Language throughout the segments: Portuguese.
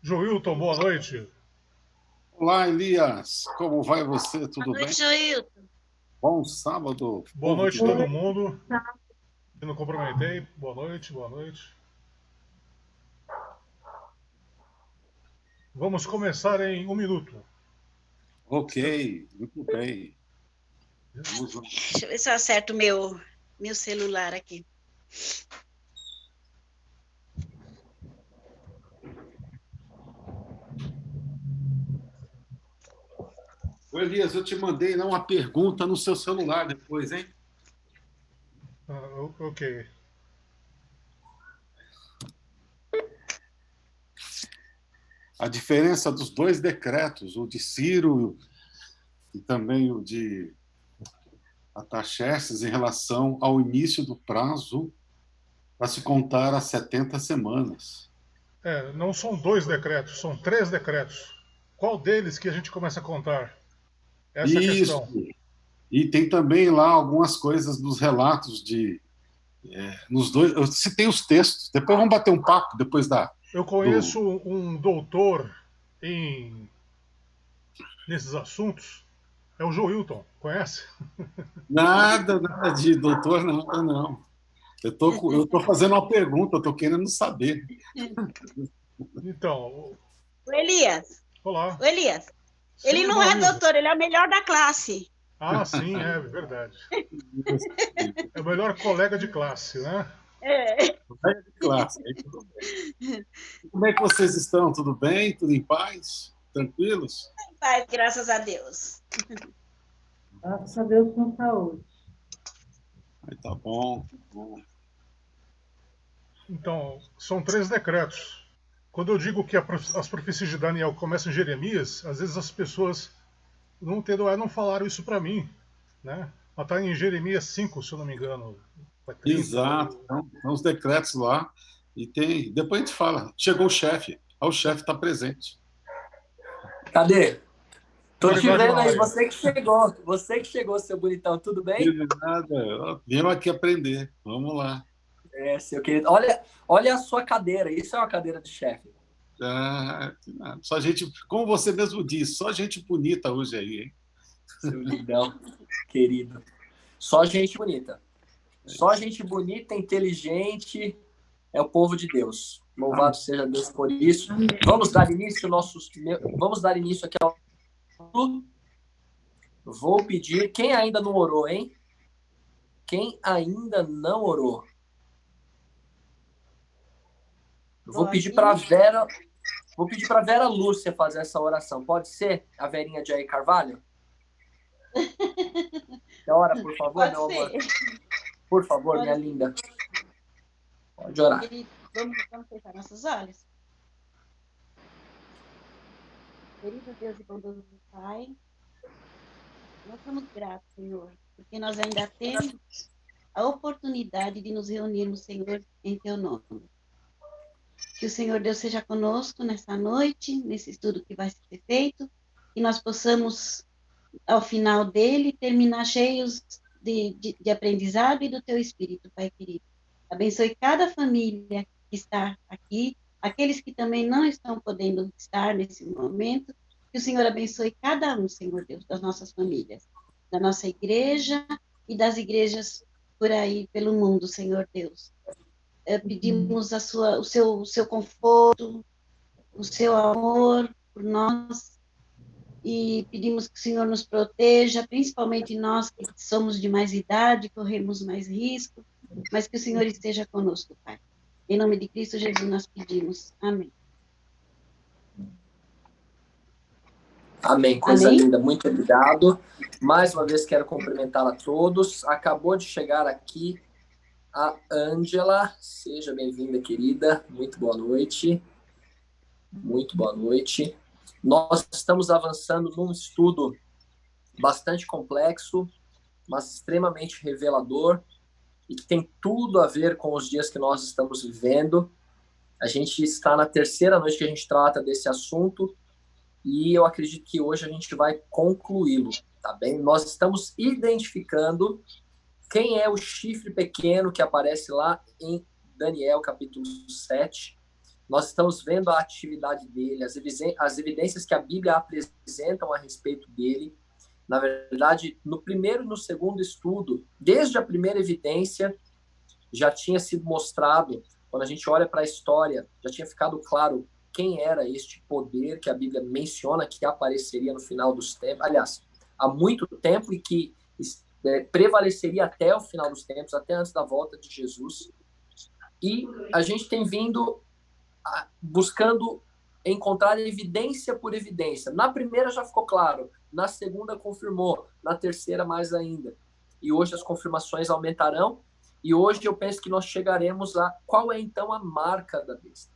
Joilton, boa noite. Olá, Elias. Como vai você? Tudo Boa noite, bem? Joilton. Bom sábado. Boa povo noite de a todo Deus. mundo. Eu não cumprimentei. Boa noite, boa noite. Vamos começar em 1 minuto. Ok, muito bem. Vamos lá. Deixa eu ver se eu acerto meu celular aqui. Ô, Elias, eu te mandei uma pergunta no seu celular depois, hein? Ok. A diferença dos dois decretos, o de Ciro e também o de Artaxerxes, em relação ao início do prazo para se contar as 70 semanas. Não são 2 decretos, são 3 decretos. Qual deles que a gente começa a contar? Essa é a Isso. questão. E tem também lá algumas coisas dos relatos nos dois. Eu citei os textos. Depois vamos bater um papo depois Eu do. conheço um doutor nesses assuntos. É o Joilton, conhece? Nada de doutor, nada, não. Eu tô fazendo uma pergunta, eu tô querendo saber. Então, O Elias, olá. ele Sim, não é Maurício. doutor, ele é o melhor da classe. Ah, sim, é verdade. É o melhor colega de classe, né? É. Classe, aí tudo bem. Como é que vocês estão? Tudo bem? Tudo em paz? Tranquilos? Paz, graças a Deus. Graças a Deus com saúde. Aí tá bom, tá bom. Então, são 3 decretos. Quando eu digo que as profecias de Daniel começam em Jeremias, às vezes as pessoas não falaram isso para mim, né? Mas está em Jeremias 5, se eu não me engano, é 30. Exato. Então, os decretos lá. E tem. Depois a gente fala. Chegou o chefe. O chefe está presente. Cadê? Tô te Claridade vendo na aí, área. você que chegou, seu bonitão, tudo bem? Nada. Viemos aqui aprender. Vamos lá. É, seu querido. Olha a sua cadeira, isso é uma cadeira de chefe. Só gente, como você mesmo disse, só gente bonita hoje aí, hein? Seu lindão, querido. Só gente bonita. Só gente bonita, inteligente, é o povo de Deus. Louvado seja Deus por isso. Vamos dar início aqui ao. Vou pedir. Quem ainda não orou, hein? Quem ainda não orou? Vou pedir para Vera Lúcia fazer essa oração. Pode ser? A Verinha de Jair Carvalho? Ora, por favor, Pode meu amor. ser. Por favor, minha linda. Pode orar. Vamos fechar nossos olhos. Querido Deus e bondoso Pai, nós somos gratos, Senhor, porque nós ainda temos a oportunidade de nos reunirmos, Senhor, em Teu nome. Que o Senhor Deus seja conosco nessa noite, nesse estudo que vai ser feito, e nós possamos, ao final dele, terminar cheios de aprendizado e do Teu Espírito, Pai querido. Abençoe cada família que está aqui, aqueles que também não estão podendo estar nesse momento, que o Senhor abençoe cada um, Senhor Deus, das nossas famílias, da nossa igreja e das igrejas por aí, pelo mundo, Senhor Deus. Pedimos o seu conforto, o seu amor por nós, e pedimos que o Senhor nos proteja, principalmente nós que somos de mais idade, corremos mais risco, mas que o Senhor esteja conosco, Pai. Em nome de Cristo Jesus nós pedimos. Amém. Amém, coisa Amém? linda. Muito obrigado. Mais uma vez quero cumprimentá-la a todos. Acabou de chegar aqui a Ângela. Seja bem-vinda, querida. Muito boa noite. Muito boa noite. Nós estamos avançando num estudo bastante complexo, mas extremamente revelador e que tem tudo a ver com os dias que nós estamos vivendo. A gente está na terceira noite que a gente trata desse assunto e eu acredito que hoje a gente vai concluí-lo, tá bem? Nós estamos identificando quem é o chifre pequeno que aparece lá em Daniel, capítulo 7. Nós estamos vendo a atividade dele, as evidências que a Bíblia apresentam a respeito dele. Na verdade, no primeiro e no segundo estudo, desde a primeira evidência, já tinha sido mostrado, quando a gente olha para a história, já tinha ficado claro quem era este poder que a Bíblia menciona que apareceria no final dos tempos, aliás, há muito tempo e que prevaleceria até o final dos tempos, até antes da volta de Jesus. E a gente tem vindo buscando encontrar evidência por evidência. Na primeira já ficou claro, na segunda confirmou, na terceira mais ainda. E hoje as confirmações aumentarão, e hoje eu penso que nós chegaremos a qual é então a marca da besta.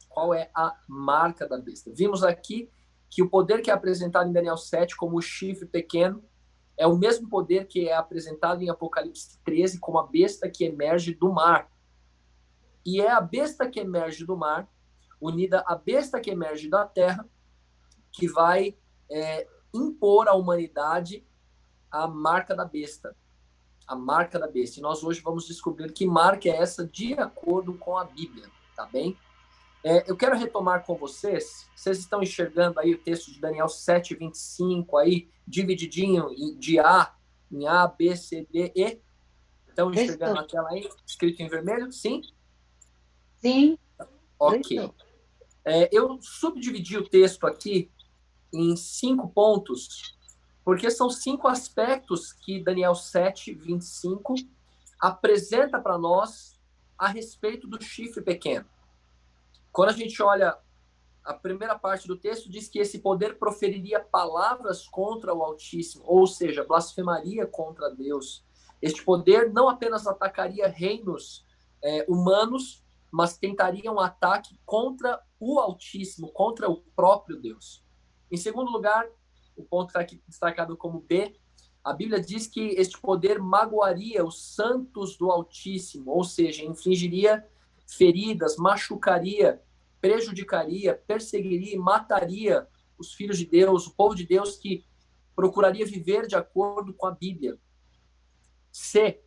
Qual é a marca da besta? Vimos aqui que o poder que é apresentado em Daniel 7 como o chifre pequeno é o mesmo poder que é apresentado em Apocalipse 13 como a besta que emerge do mar. E é a besta que emerge do mar, unida à besta que emerge da terra, que vai impor à humanidade a marca da besta. A marca da besta. E nós hoje vamos descobrir que marca é essa de acordo com a Bíblia, tá bem? Eu quero retomar com vocês, vocês estão enxergando aí o texto de Daniel 7:25 aí, divididinho de em A, B, C, D, E? Estão enxergando na tela aí, escrito em vermelho? Sim? Sim. Ok. Eu subdividi o texto aqui em 5 pontos, porque são 5 aspectos que Daniel 7:25 apresenta para nós a respeito do chifre pequeno. Quando a gente olha a primeira parte do texto, diz que esse poder proferiria palavras contra o Altíssimo, ou seja, blasfemaria contra Deus. Este poder não apenas atacaria reinos humanos, mas tentaria um ataque contra o Altíssimo, contra o próprio Deus. Em segundo lugar, o ponto está aqui destacado como B, a Bíblia diz que este poder magoaria os santos do Altíssimo, ou seja, infligiria feridas, machucaria, prejudicaria, perseguiria e mataria os filhos de Deus, o povo de Deus que procuraria viver de acordo com a Bíblia. C,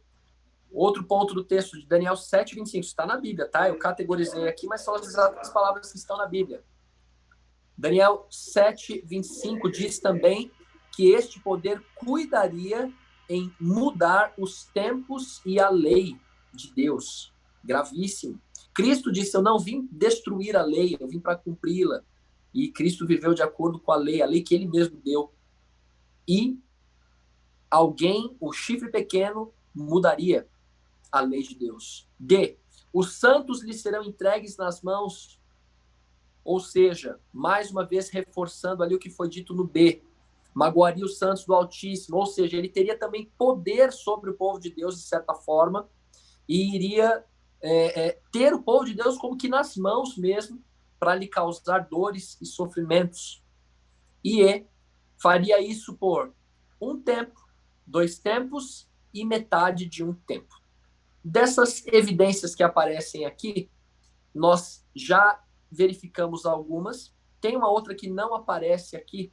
outro ponto do texto de Daniel 7:25, está na Bíblia, tá? Eu categorizei aqui, mas são as exatas palavras que estão na Bíblia. Daniel 7:25 diz também que este poder cuidaria em mudar os tempos e a lei de Deus. Gravíssimo. Cristo disse, eu não vim destruir a lei, eu vim para cumpri-la. E Cristo viveu de acordo com a lei que ele mesmo deu. E alguém, o chifre pequeno, mudaria a lei de Deus. D, os santos lhe serão entregues nas mãos, ou seja, mais uma vez reforçando ali o que foi dito no B, magoaria os santos do Altíssimo, ou seja, ele teria também poder sobre o povo de Deus, de certa forma, e iria ter o povo de Deus como que nas mãos mesmo, para lhe causar dores e sofrimentos. E faria isso por 1 tempo, 2 tempos e metade de 1 tempo. Dessas evidências que aparecem aqui, nós já verificamos algumas. Tem uma outra que não aparece aqui.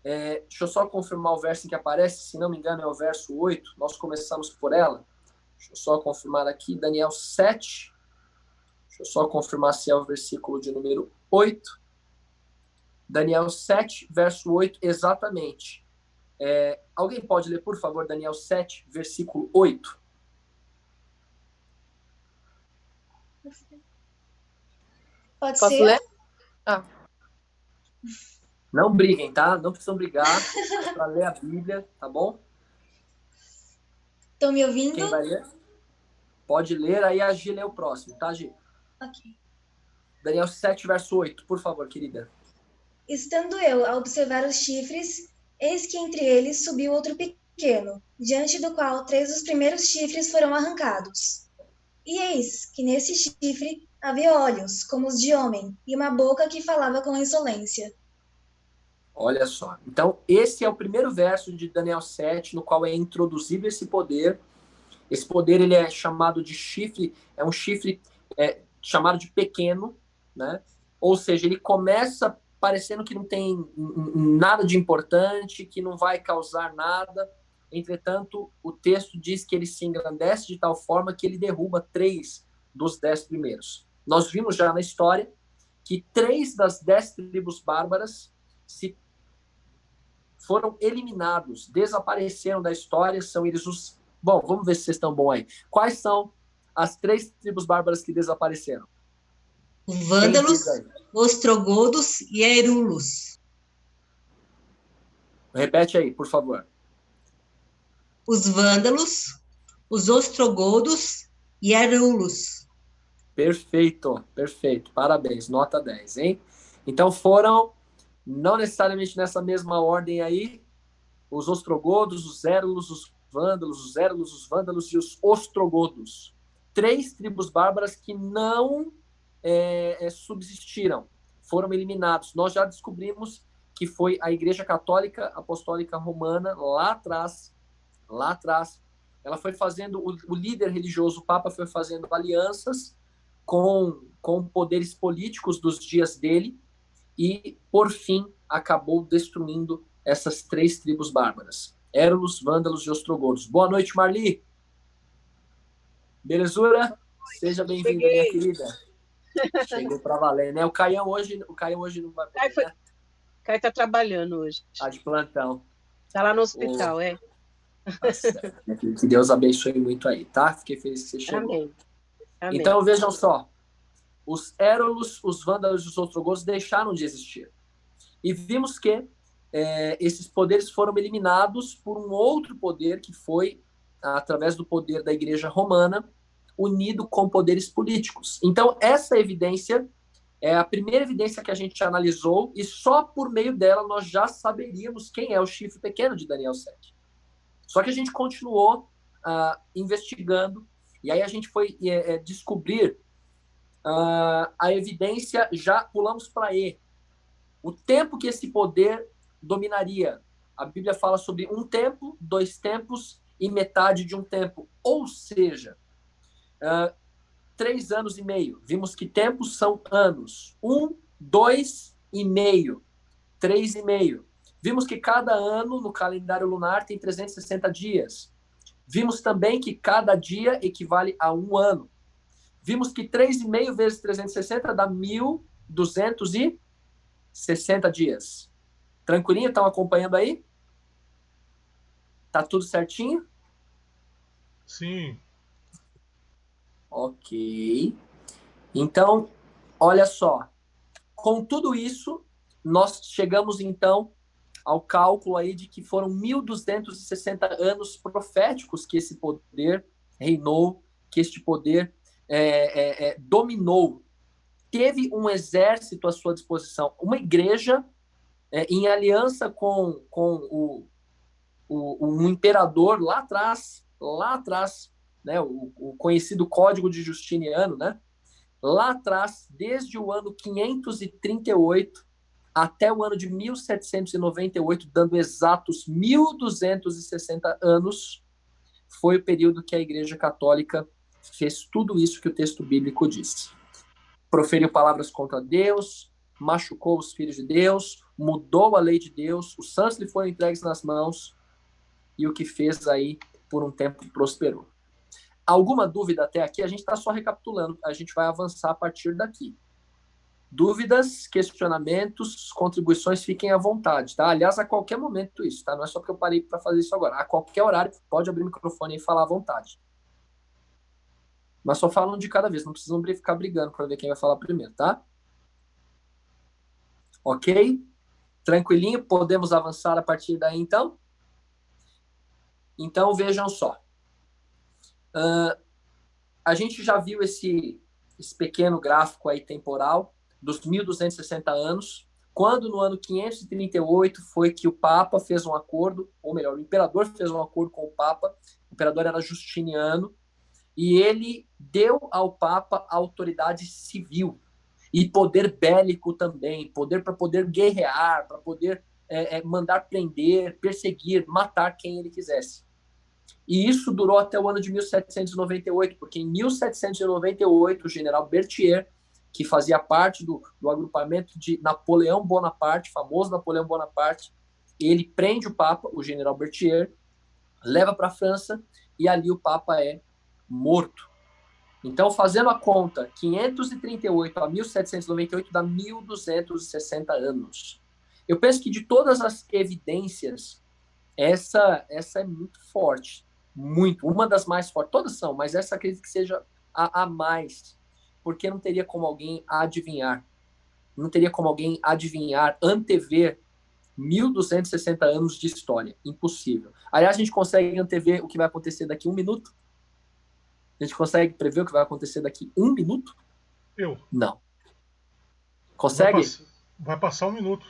Deixa eu só confirmar o verso em que aparece, se não me engano é o verso 8. Nós começamos por ela. Deixa eu só confirmar aqui, Daniel 7. Deixa eu só confirmar se é o versículo de número 8. Daniel 7, verso 8, exatamente. Alguém pode ler, por favor, Daniel 7, versículo 8? Pode Posso ser? ler? Não briguem, tá? Não precisam brigar para ler a Bíblia, tá bom? Estão me ouvindo? Quem vai ler? Pode ler, aí a Gi lê o próximo, tá, Gi? Ok. Daniel 7, verso 8, por favor, querida. Estando eu a observar os chifres, eis que entre eles subiu outro pequeno, diante do qual 3 dos primeiros chifres foram arrancados. E eis que nesse chifre havia olhos, como os de homem, e uma boca que falava com insolência. Olha só. Então, esse é o primeiro verso de Daniel 7, no qual é introduzido esse poder. Esse poder ele é chamado de chifre, é um chifre chamado de pequeno, né? Ou seja, ele começa parecendo que não tem nada de importante, que não vai causar nada. Entretanto, o texto diz que ele se engrandece de tal forma que ele derruba 3 dos 10 primeiros. Nós vimos já na história que 3 das 10 tribos bárbaras foram eliminados, desapareceram da história, são eles os... Bom, vamos ver se vocês estão bons aí. Quais são as 3 tribos bárbaras que desapareceram? Os vândalos, ostrogodos e aerulos. Repete aí, por favor. Os vândalos, os ostrogodos e aerulos. Perfeito, perfeito. Parabéns, nota 10, hein? Então foram, não necessariamente nessa mesma ordem aí, os ostrogodos, os érulos, os vândalos, os érulos, os vândalos e os ostrogodos. 3 tribos bárbaras que não subsistiram, foram eliminados. Nós já descobrimos que foi a Igreja Católica Apostólica Romana, lá atrás, ela foi fazendo, o líder religioso, o Papa, foi fazendo alianças com poderes políticos dos dias dele e, por fim, acabou destruindo essas 3 tribos bárbaras. Érulos, vândalos e ostrogodos. Boa noite, Marli. Belezura? Seja bem-vinda, minha querida. Chegou para valer, né? O Caião hoje não vai poder, né? Caio está trabalhando hoje. Tá de plantão. Está lá no hospital, Tá certo. Que Deus abençoe muito aí, tá? Fiquei feliz que você chegou. Amém. Amém. Então, vejam só. Os érulos, os vândalos e os ostrogodos deixaram de existir. E vimos que esses poderes foram eliminados por um outro poder que foi, através do poder da Igreja Romana, unido com poderes políticos. Então, essa evidência é a primeira evidência que a gente analisou e só por meio dela nós já saberíamos quem é o chifre pequeno de Daniel 7. Só que a gente continuou investigando e aí a gente foi descobrir a evidência, já pulamos para E. O tempo que esse poder dominaria. A Bíblia fala sobre um tempo, 2 tempos e metade de um tempo. Ou seja, 3 anos e meio. Vimos que tempos são anos. 1, 2 e meio. 3 e meio. Vimos que cada ano no calendário lunar tem 360 dias. Vimos também que cada dia equivale a 1 ano. Vimos que 3,5 vezes 360 dá 1.260 dias. Tranquilinho? Estão acompanhando aí? Tá tudo certinho? Sim. Ok. Então, olha só. Com tudo isso, nós chegamos, então, ao cálculo aí de que foram 1.260 anos proféticos que esse poder reinou, que este poder dominou. Teve um exército à sua disposição, uma igreja em aliança com um imperador lá atrás, né, o conhecido Código de Justiniano, né? Lá atrás, desde o ano 538 até o ano de 1798, dando exatos 1.260 anos, foi o período que a Igreja Católica fez tudo isso que o texto bíblico diz. Proferiu palavras contra Deus, machucou os filhos de Deus, mudou a lei de Deus, os santos lhe foram entregues nas mãos, e o que fez aí, por um tempo, prosperou. Alguma dúvida até aqui? A gente está só recapitulando, a gente vai avançar a partir daqui. Dúvidas, questionamentos, contribuições, fiquem à vontade, tá? Aliás, a qualquer momento isso, tá? Não é só porque eu parei para fazer isso agora. A qualquer horário, pode abrir o microfone e falar à vontade. Mas só falam de cada vez, não precisam ficar brigando para ver quem vai falar primeiro, tá? Ok? Tranquilinho? Podemos avançar a partir daí, então? Então, vejam só. A gente já viu esse pequeno gráfico aí temporal dos 1.260 anos, quando no ano 538 foi que o Papa fez um acordo, ou melhor, o imperador fez um acordo com o Papa, o imperador era Justiniano, e ele deu ao Papa autoridade civil e poder bélico também, poder para poder guerrear, para poder mandar prender, perseguir, matar quem ele quisesse. E isso durou até o ano de 1798, porque em 1798 o general Berthier, que fazia parte do agrupamento de Napoleão Bonaparte, famoso Napoleão Bonaparte, ele prende o Papa, o general Berthier, leva para a França, e ali o Papa é morto. Então, fazendo a conta, 538 a 1798 dá 1.260 anos. Eu penso que de todas as evidências, essa é muito forte. Muito. Uma das mais fortes. Todas são, mas essa acredito que seja a mais. Porque não teria como alguém adivinhar. Não teria como alguém adivinhar, antever 1.260 anos de história. Impossível. Aliás, a gente consegue antever o que vai acontecer daqui 1 minuto? A gente consegue prever o que vai acontecer daqui 1 minuto? Eu. Não. Consegue? Vai passar 1 minuto.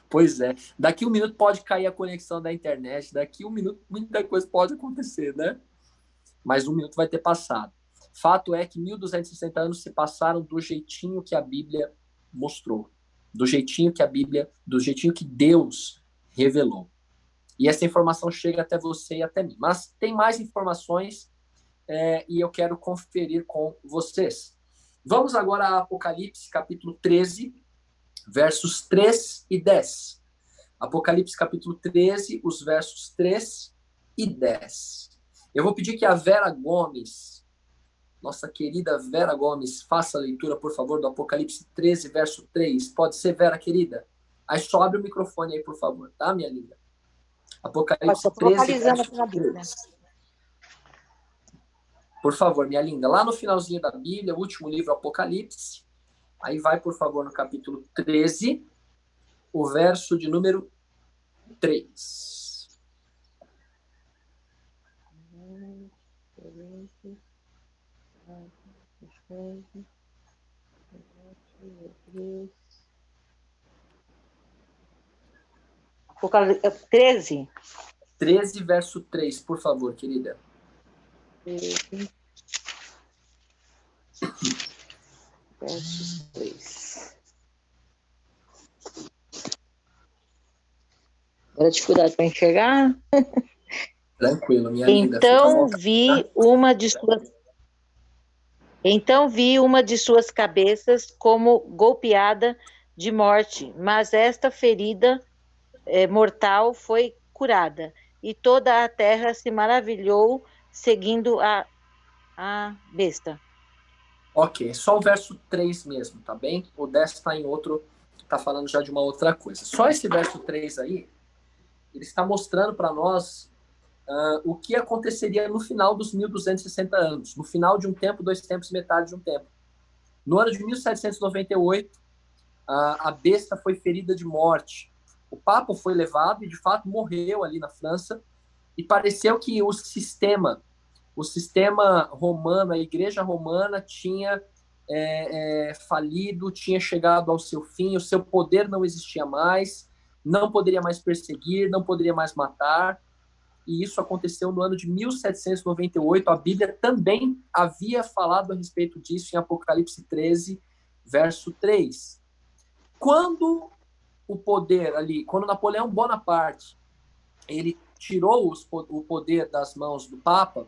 Pois é. Daqui 1 minuto pode cair a conexão da internet. Daqui 1 minuto muita coisa pode acontecer, né? Mas 1 minuto vai ter passado. Fato é que 1.260 anos se passaram do jeitinho que a Bíblia mostrou. Do jeitinho que Deus revelou. E essa informação chega até você e até mim. Mas tem mais informações e eu quero conferir com vocês. Vamos agora a Apocalipse, capítulo 13, versos 3 e 10. Apocalipse, capítulo 13, os versos 3 e 10. Eu vou pedir que a Vera Gomes, nossa querida Vera Gomes, faça a leitura, por favor, do Apocalipse 13, verso 3. Pode ser, Vera, querida? Aí só abre o microfone aí, por favor, tá, minha linda? Apocalipse 13, verso 3. Por favor, minha linda. Lá no finalzinho da Bíblia, o último livro, Apocalipse. Aí vai, por favor, no capítulo 13, o verso de número 3. Apocalipse 13? 13, verso 3, por favor, querida. 13, verso 3. Agora dificuldade para enxergar. Tranquilo, minha linda. Então vi uma de suas cabeças como golpeada de morte, mas esta ferida mortal foi curada, e toda a terra se maravilhou seguindo a besta. Ok, só o verso 3 mesmo, tá bem? O 10 está em outro, está falando já de uma outra coisa. Só esse verso 3 aí, ele está mostrando para nós o que aconteceria no final dos 1.260 anos. No final de um tempo, 2 tempos, metade de um tempo. No ano de 1798, a besta foi ferida de morte. O Papa foi levado e, de fato, morreu ali na França. E pareceu que o sistema romano, a igreja romana, tinha falido, tinha chegado ao seu fim, o seu poder não existia mais, não poderia mais perseguir, não poderia mais matar. E isso aconteceu no ano de 1798. A Bíblia também havia falado a respeito disso em Apocalipse 13, verso 3. Quando o poder ali, quando Napoleão Bonaparte, ele tirou o poder das mãos do Papa,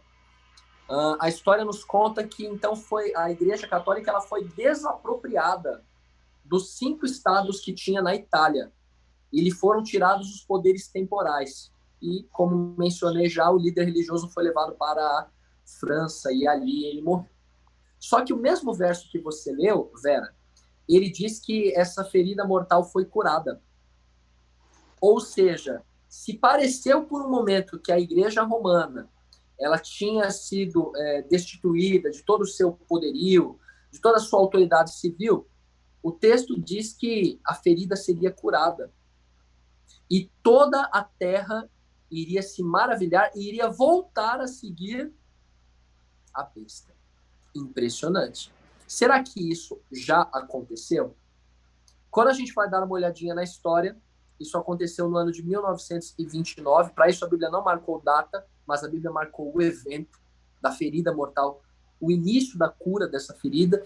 a história nos conta que então a Igreja Católica ela foi desapropriada dos 5 estados que tinha na Itália. E lhe foram tirados os poderes temporais. E, como mencionei já, o líder religioso foi levado para a França e ali ele morreu. Só que o mesmo verso que você leu, Vera, ele diz que essa ferida mortal foi curada. Ou seja, se pareceu por um momento que a Igreja Romana ela tinha sido destituída de todo o seu poderio, de toda a sua autoridade civil, o texto diz que a ferida seria curada. E toda a terra iria se maravilhar e iria voltar a seguir a besta. Impressionante. Será que isso já aconteceu? Quando a gente vai dar uma olhadinha na história, isso aconteceu no ano de 1929. Para isso a Bíblia não marcou data, mas a Bíblia marcou o evento da ferida mortal, o início da cura dessa ferida.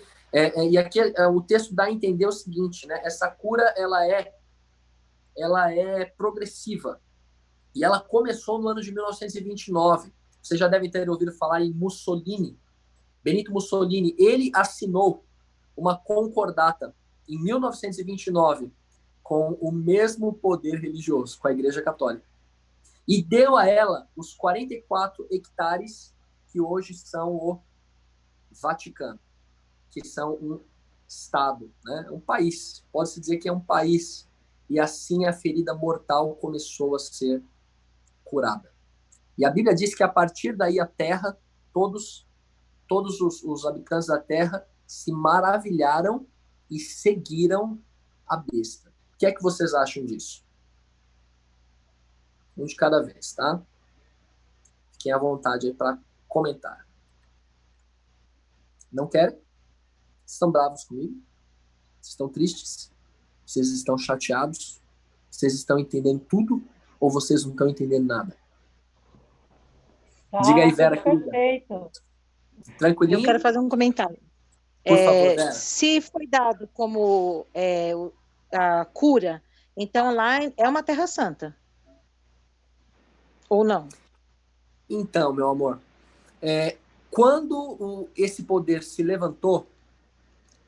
E aqui o texto dá a entender o seguinte, né? Essa cura ela é progressiva. E ela começou no ano de 1929. Vocês já devem ter ouvido falar em Mussolini. Benito Mussolini, ele assinou uma concordata em 1929 com o mesmo poder religioso, com a Igreja Católica. E deu a ela os 44 hectares que hoje são o Vaticano, que são um estado, né? Um país. Pode-se dizer que é um país. E assim a ferida mortal começou a ser curada. E a Bíblia diz que a partir daí a terra, todos os habitantes da terra se maravilharam e seguiram a besta. O que é que vocês acham disso? Um de cada vez, tá? Fiquem à vontade aí para comentar. Não querem? Estão bravos comigo? Estão tristes? Vocês estão chateados? Vocês estão entendendo tudo? Ou vocês não estão entendendo nada? Diga aí, Vera, querida. Perfeito. Tranquilinho? Eu quero fazer um comentário. Por favor, Vera. Se foi dado como a cura, então lá é uma terra santa. Ou não? Então, meu amor, quando esse poder se levantou,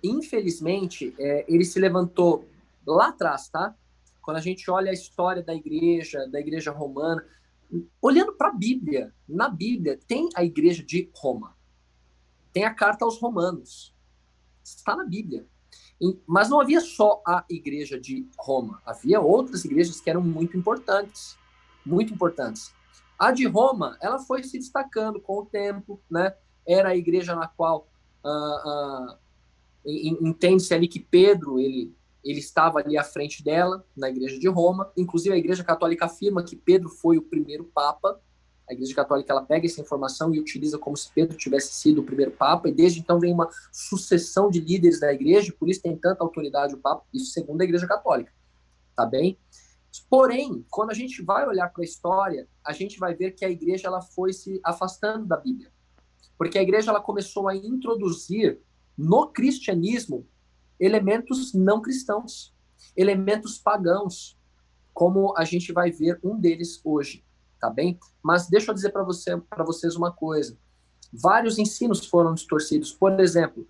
infelizmente, ele se levantou lá atrás, tá? Quando a gente olha a história da igreja romana, olhando para a Bíblia, na Bíblia tem a igreja de Roma, tem a carta aos Romanos, está na Bíblia. Mas não havia só a igreja de Roma, havia outras igrejas que eram muito importantes, muito importantes. A de Roma, ela foi se destacando com o tempo, né? Era a igreja na qual entende-se ali que Pedro, ele estava ali à frente dela, na igreja de Roma. Inclusive, a igreja católica afirma que Pedro foi o primeiro papa. A igreja católica, ela pega essa informação e utiliza como se Pedro tivesse sido o primeiro papa, e desde então vem uma sucessão de líderes da igreja, por isso tem tanta autoridade o papa, isso segundo a igreja católica, tá bem? Porém, quando a gente vai olhar para a história, a gente vai ver que a igreja ela foi se afastando da Bíblia. Porque a igreja ela começou a introduzir no cristianismo elementos não cristãos, elementos pagãos, como a gente vai ver um deles hoje, tá bem? Mas deixa eu dizer para vocês uma coisa. Vários ensinos foram distorcidos. Por exemplo,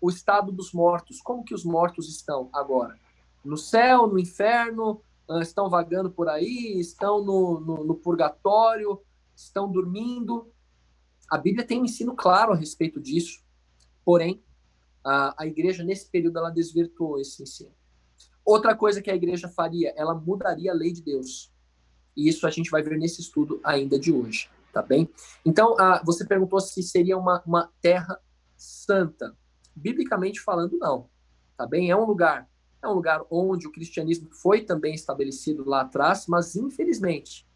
o estado dos mortos. Como que os mortos estão agora? No céu, no inferno, estão vagando por aí, estão no purgatório, estão dormindo. A Bíblia tem um ensino claro a respeito disso, porém, a igreja, nesse período, ela desvirtuou esse ensino. Outra coisa que a igreja faria, ela mudaria a lei de Deus. E isso a gente vai ver nesse estudo ainda de hoje, tá bem? Então, você perguntou se seria uma terra santa. Biblicamente falando, não, tá bem? É um lugar onde o cristianismo foi também estabelecido lá atrás, mas infelizmente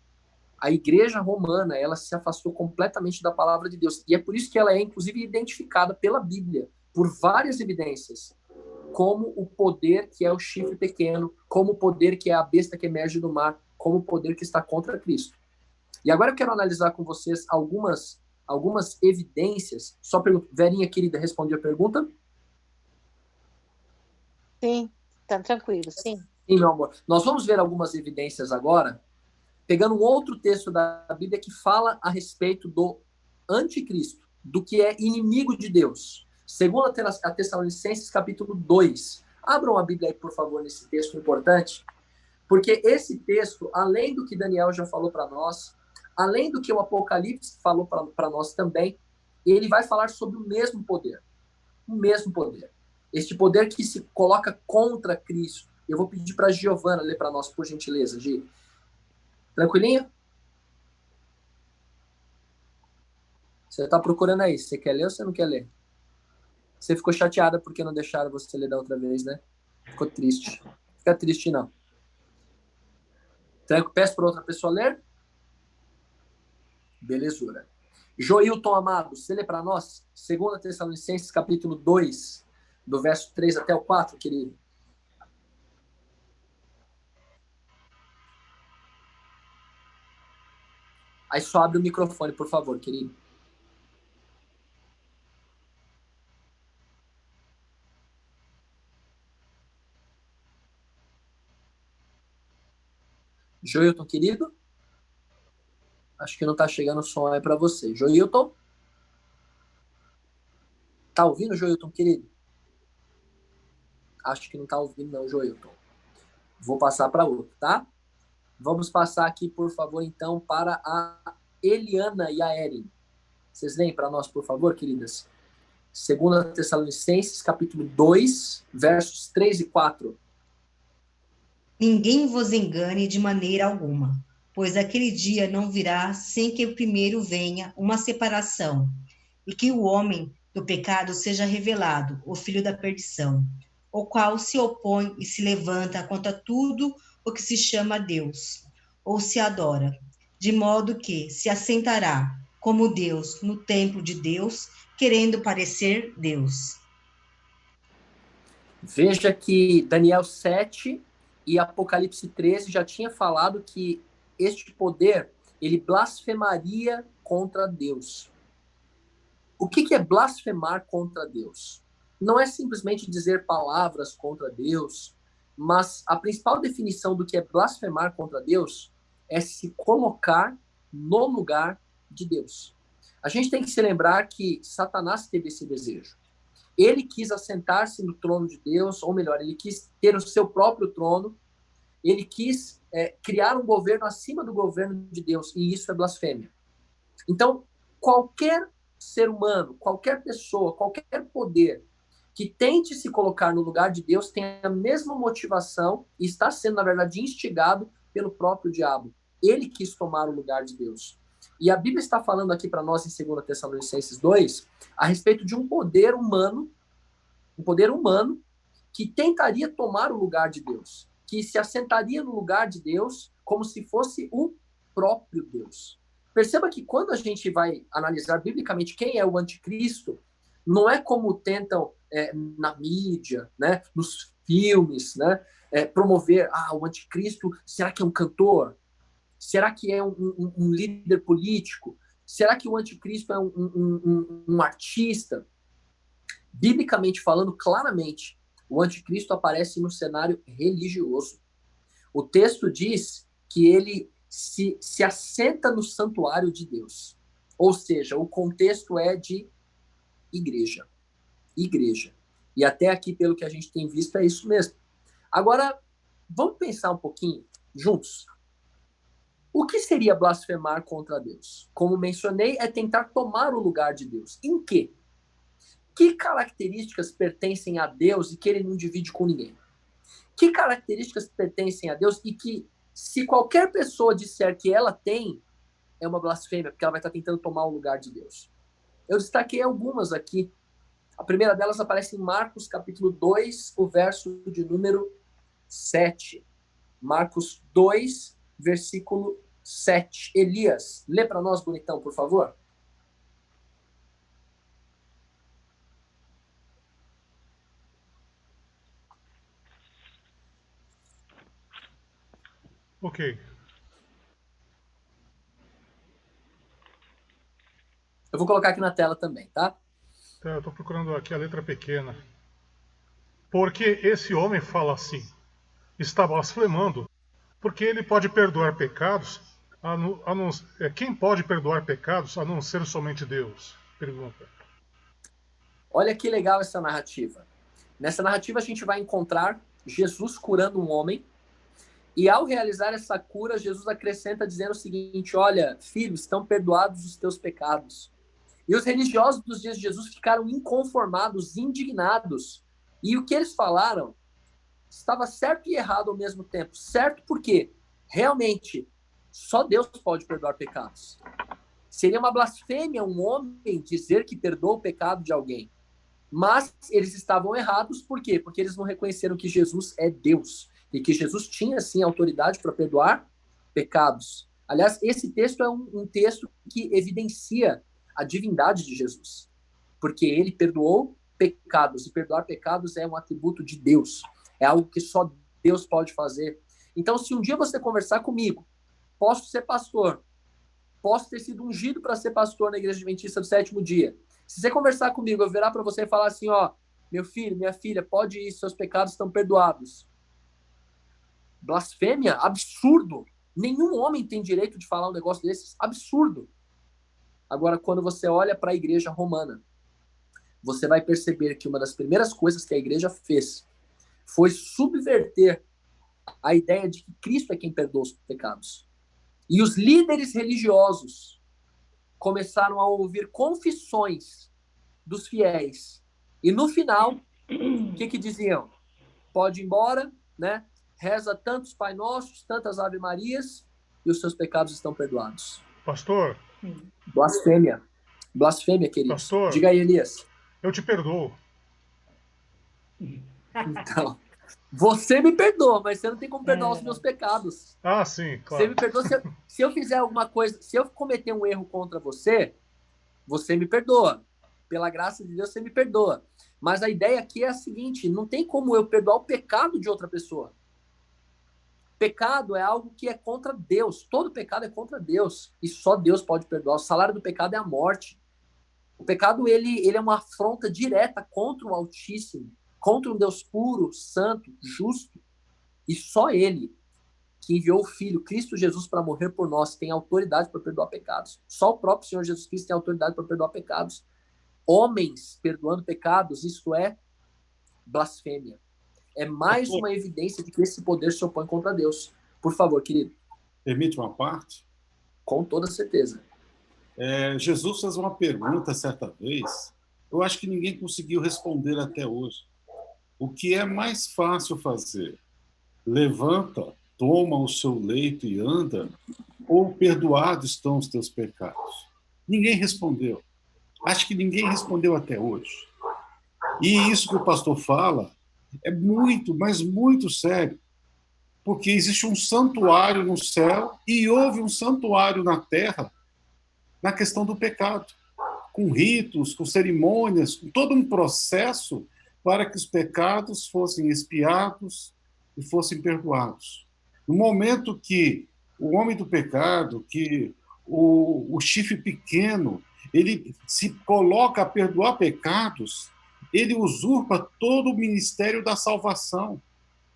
a igreja romana, ela se afastou completamente da palavra de Deus. E é por isso que ela é, inclusive, identificada pela Bíblia, por várias evidências, como o poder que é o chifre pequeno, como o poder que é a besta que emerge do mar, como o poder que está contra Cristo. E agora eu quero analisar com vocês algumas evidências. Só pergunto, Verinha, querida, responde a pergunta? Sim, tá tranquilo, sim. Sim, meu amor. Nós vamos ver algumas evidências agora, pegando um outro texto da Bíblia que fala a respeito do anticristo, do que é inimigo de Deus. Segundo a Tessalonicenses, capítulo 2. Abram a Bíblia aí, por favor, nesse texto importante, porque esse texto, além do que Daniel já falou para nós, além do que o Apocalipse falou para nós também, ele vai falar sobre o mesmo poder. O mesmo poder. Este poder que se coloca contra Cristo. Eu vou pedir para a Giovana ler para nós, por gentileza, Gi. Tranquilinho? Você está procurando aí. Você quer ler ou você não quer ler? Você ficou chateada porque não deixaram você ler da outra vez, né? Ficou triste. Fica triste, não. Peço para outra pessoa ler? Belezura. Joilton Amado, você lê para nós? 2 Tessalonicenses, capítulo 2, do verso 3 até o 4, querido. Aí só abre o microfone, por favor, querido. Joilton, querido? Acho que não está chegando o som aí para você. Joilton? Tá ouvindo, Joilton, querido? Acho que não está ouvindo, não, Joilton. Vou passar para outro, tá? Vamos passar aqui, por favor, então, para a Eliana e a Erin. Vocês leem para nós, por favor, queridas? 2 Tessalonicenses, capítulo 2, versos 3 e 4. Ninguém vos engane de maneira alguma, pois aquele dia não virá sem que primeiro venha uma separação, e que o homem do pecado seja revelado, o filho da perdição, o qual se opõe e se levanta contra tudo o que se chama Deus, ou se adora, de modo que se assentará como Deus no templo de Deus, querendo parecer Deus. Veja que Daniel 7 e Apocalipse 13 já tinha falado que este poder, ele blasfemaria contra Deus. O que é blasfemar contra Deus? Não é simplesmente dizer palavras contra Deus, mas a principal definição do que é blasfemar contra Deus é se colocar no lugar de Deus. A gente tem que se lembrar que Satanás teve esse desejo. Ele quis assentar-se no trono de Deus, ou melhor, ele quis ter o seu próprio trono, ele quis criar um governo acima do governo de Deus, e isso é blasfêmia. Então, qualquer ser humano, qualquer pessoa, qualquer poder que tente se colocar no lugar de Deus tem a mesma motivação e está sendo, na verdade, instigado pelo próprio diabo. Ele quis tomar o lugar de Deus. E a Bíblia está falando aqui para nós em 2 Tessalonicenses 2 a respeito de um poder humano que tentaria tomar o lugar de Deus, que se assentaria no lugar de Deus como se fosse o próprio Deus. Perceba que quando a gente vai analisar biblicamente quem é o anticristo, não é como tentam na mídia, né, nos filmes, né, promover, o anticristo, será que é um cantor? Será que é um líder político? Será que o anticristo é um artista? Biblicamente falando, claramente, o anticristo aparece no cenário religioso. O texto diz que ele se assenta no santuário de Deus. Ou seja, o contexto é de igreja. Igreja. E até aqui, pelo que a gente tem visto, é isso mesmo. Agora, vamos pensar um pouquinho juntos. O que seria blasfemar contra Deus? Como mencionei, é tentar tomar o lugar de Deus. Em quê? Que características pertencem a Deus e que ele não divide com ninguém? Que características pertencem a Deus e que, se qualquer pessoa disser que ela tem, é uma blasfêmia, porque ela vai estar tentando tomar o lugar de Deus? Eu destaquei algumas aqui. A primeira delas aparece em Marcos, capítulo 2, o verso de número 7. Marcos 2, versículo 7. Elias, lê para nós, bonitão, por favor. Ok. Eu vou colocar aqui na tela também, tá? Eu estou procurando aqui a letra pequena. Porque esse homem fala assim, está blasfemando, porque ele pode perdoar pecados, quem pode perdoar pecados a não ser somente Deus? Pergunta. Olha que legal essa narrativa. Nessa narrativa a gente vai encontrar Jesus curando um homem, e ao realizar essa cura, Jesus acrescenta dizendo o seguinte: olha, filho, estão perdoados os teus pecados. E os religiosos dos dias de Jesus ficaram inconformados, indignados. E o que eles falaram estava certo e errado ao mesmo tempo. Certo porque, realmente, só Deus pode perdoar pecados. Seria uma blasfêmia um homem dizer que perdoa o pecado de alguém. Mas eles estavam errados, por quê? Porque eles não reconheceram que Jesus é Deus. E que Jesus tinha, sim, autoridade para perdoar pecados. Aliás, esse texto é um texto que evidencia a divindade de Jesus. Porque ele perdoou pecados. E perdoar pecados é um atributo de Deus. É algo que só Deus pode fazer. Então, se um dia você conversar comigo, posso ser pastor, posso ter sido ungido para ser pastor na Igreja Adventista do Sétimo Dia. Se você conversar comigo, eu virar para você e falar assim, ó, meu filho, minha filha, pode ir, seus pecados estão perdoados. Blasfêmia? Absurdo. Nenhum homem tem direito de falar um negócio desses. Absurdo. Agora, quando você olha para a Igreja Romana, você vai perceber que uma das primeiras coisas que a Igreja fez foi subverter a ideia de que Cristo é quem perdoa os pecados. E os líderes religiosos começaram a ouvir confissões dos fiéis. E no final, o que diziam? Pode ir embora, né? Reza tantos Pai Nossos, tantas Ave Marias, e os seus pecados estão perdoados. Pastor. Blasfêmia. Blasfêmia, querido. Pastor. Diga aí, Elias. Eu te perdoo. Então, você me perdoa, mas você não tem como perdoar os meus pecados. Ah, sim, claro. Você me perdoa se eu fizer alguma coisa, se eu cometer um erro contra você, você me perdoa. Pela graça de Deus, você me perdoa. Mas a ideia aqui é a seguinte, não tem como eu perdoar o pecado de outra pessoa. Pecado é algo que é contra Deus. Todo pecado é contra Deus. E só Deus pode perdoar. O salário do pecado é a morte. O pecado, ele é uma afronta direta contra o Altíssimo, contra um Deus puro, santo, justo. E só Ele, que enviou o Filho, Cristo Jesus, para morrer por nós, tem autoridade para perdoar pecados. Só o próprio Senhor Jesus Cristo tem autoridade para perdoar pecados. Homens perdoando pecados, isso é blasfêmia. É mais uma evidência de que esse poder se opõe contra Deus. Por favor, querido. Permite uma parte? Com toda certeza. Jesus fez uma pergunta certa vez, eu acho que ninguém conseguiu responder até hoje. O que é mais fácil fazer? Levanta, toma o seu leito e anda, ou perdoados estão os teus pecados? Ninguém respondeu. Acho que ninguém respondeu até hoje. E isso que o pastor fala é muito, mas muito sério. Porque existe um santuário no céu e houve um santuário na terra na questão do pecado, com ritos, com cerimônias, com todo um processo para que os pecados fossem expiados e fossem perdoados. No momento que o homem do pecado, que o chifre pequeno, ele se coloca a perdoar pecados, ele usurpa todo o ministério da salvação.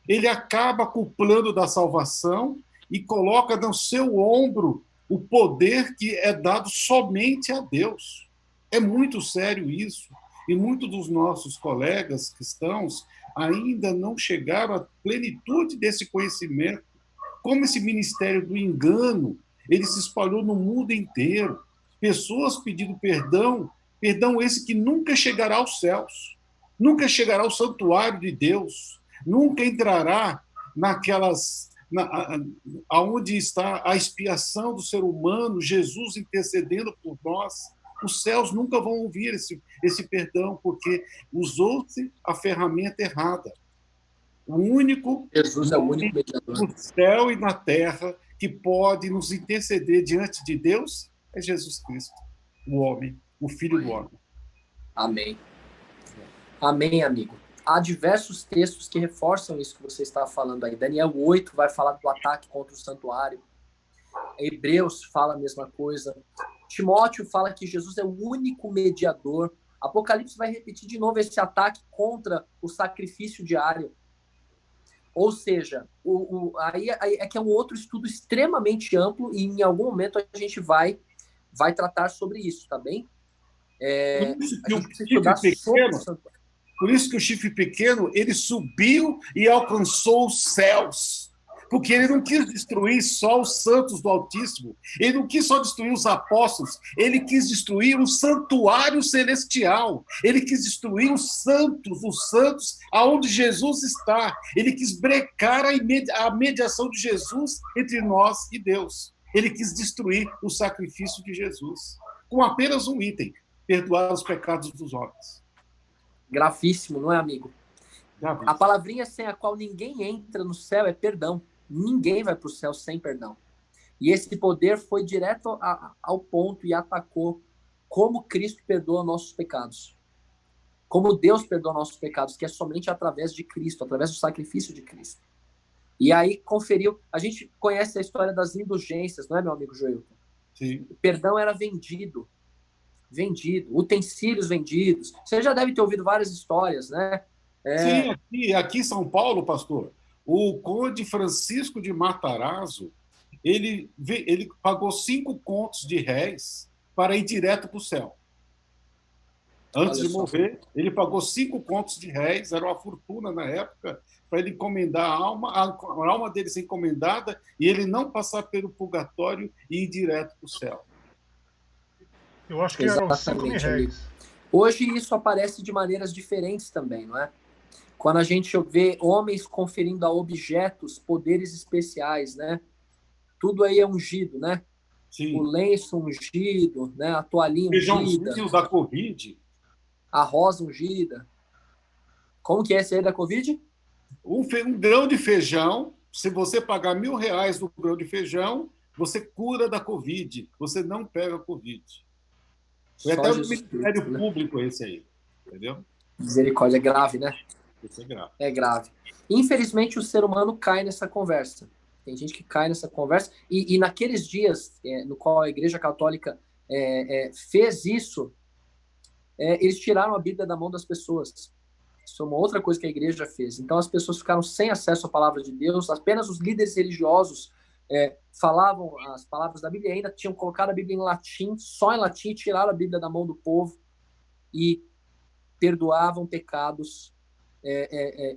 Ele acaba com o plano da salvação e coloca no seu ombro o poder que é dado somente a Deus. É muito sério isso. E muitos dos nossos colegas cristãos ainda não chegaram à plenitude desse conhecimento. Como esse ministério do engano, ele se espalhou no mundo inteiro. Pessoas pedindo perdão, perdão esse que nunca chegará aos céus, nunca chegará ao santuário de Deus, nunca entrará aonde está a expiação do ser humano, Jesus intercedendo por nós. Os céus nunca vão ouvir esse perdão, porque usou-se a ferramenta errada. O único Jesus é o único mediador no céu e na terra que pode nos interceder diante de Deus é Jesus Cristo, o homem, o Filho do homem. Amém. Amém, amigo. Há diversos textos que reforçam isso que você está falando aí. Daniel 8 vai falar do ataque contra o santuário. Hebreus fala a mesma coisa. Timóteo fala que Jesus é o único mediador. Apocalipse vai repetir de novo esse ataque contra o sacrifício diário. Ou seja, aí é que é um outro estudo extremamente amplo e em algum momento a gente vai tratar sobre isso, tá bem? Por isso que o chifre pequeno, ele subiu e alcançou os céus. Porque ele não quis destruir só os santos do Altíssimo. Ele não quis só destruir os apóstolos. Ele quis destruir o santuário celestial. Ele quis destruir os santos aonde Jesus está. Ele quis brecar a mediação de Jesus entre nós e Deus. Ele quis destruir o sacrifício de Jesus. Com apenas um item: perdoar os pecados dos homens. Gravíssimo, não é, amigo? Gravíssimo. A palavrinha sem a qual ninguém entra no céu é perdão. Ninguém vai para o céu sem perdão. E esse poder foi direto ao ponto e atacou como Cristo perdoa nossos pecados. Como Deus perdoa nossos pecados, que é somente através de Cristo, através do sacrifício de Cristo. E aí conferiu... A gente conhece a história das indulgências, não é, meu amigo Joilton? Sim. O perdão era vendido, utensílios vendidos. Você já deve ter ouvido várias histórias, né? Sim, aqui em São Paulo, pastor, o conde Francisco de Matarazzo, ele pagou 5 contos de réis para ir direto para o céu. Antes de morrer, ele pagou 5 contos de réis, era uma fortuna na época, para ele encomendar a alma dele ser encomendada e ele não passar pelo purgatório e ir direto para o céu. Eu acho que eram 5 mil Exatamente, amigo. réis. Hoje isso aparece de maneiras diferentes também, não é? Quando a gente vê homens conferindo a objetos poderes especiais, né? Tudo aí é ungido, né? O Sim. lenço ungido, né? A toalhinha ungida, Feijãozinho da Covid. a rosa ungida. Como que é esse aí da Covid? Um grão de feijão, se você pagar R$ 1.000 no grão de feijão, você cura da Covid. Você não pega a Covid. Foi Só até o Jesus Ministério Cristo, né? Público esse aí. Entendeu? Misericórdia, é grave, né? Isso é grave. É grave. Infelizmente, o ser humano cai nessa conversa. Tem gente que cai nessa conversa. E naqueles dias no qual a Igreja Católica fez isso, eles tiraram a Bíblia da mão das pessoas. Isso é uma outra coisa que a igreja fez. Então, as pessoas ficaram sem acesso à palavra de Deus. Apenas os líderes religiosos falavam as palavras da Bíblia. Ainda tinham colocado a Bíblia em latim, só em latim, tiraram a Bíblia da mão do povo e perdoavam pecados,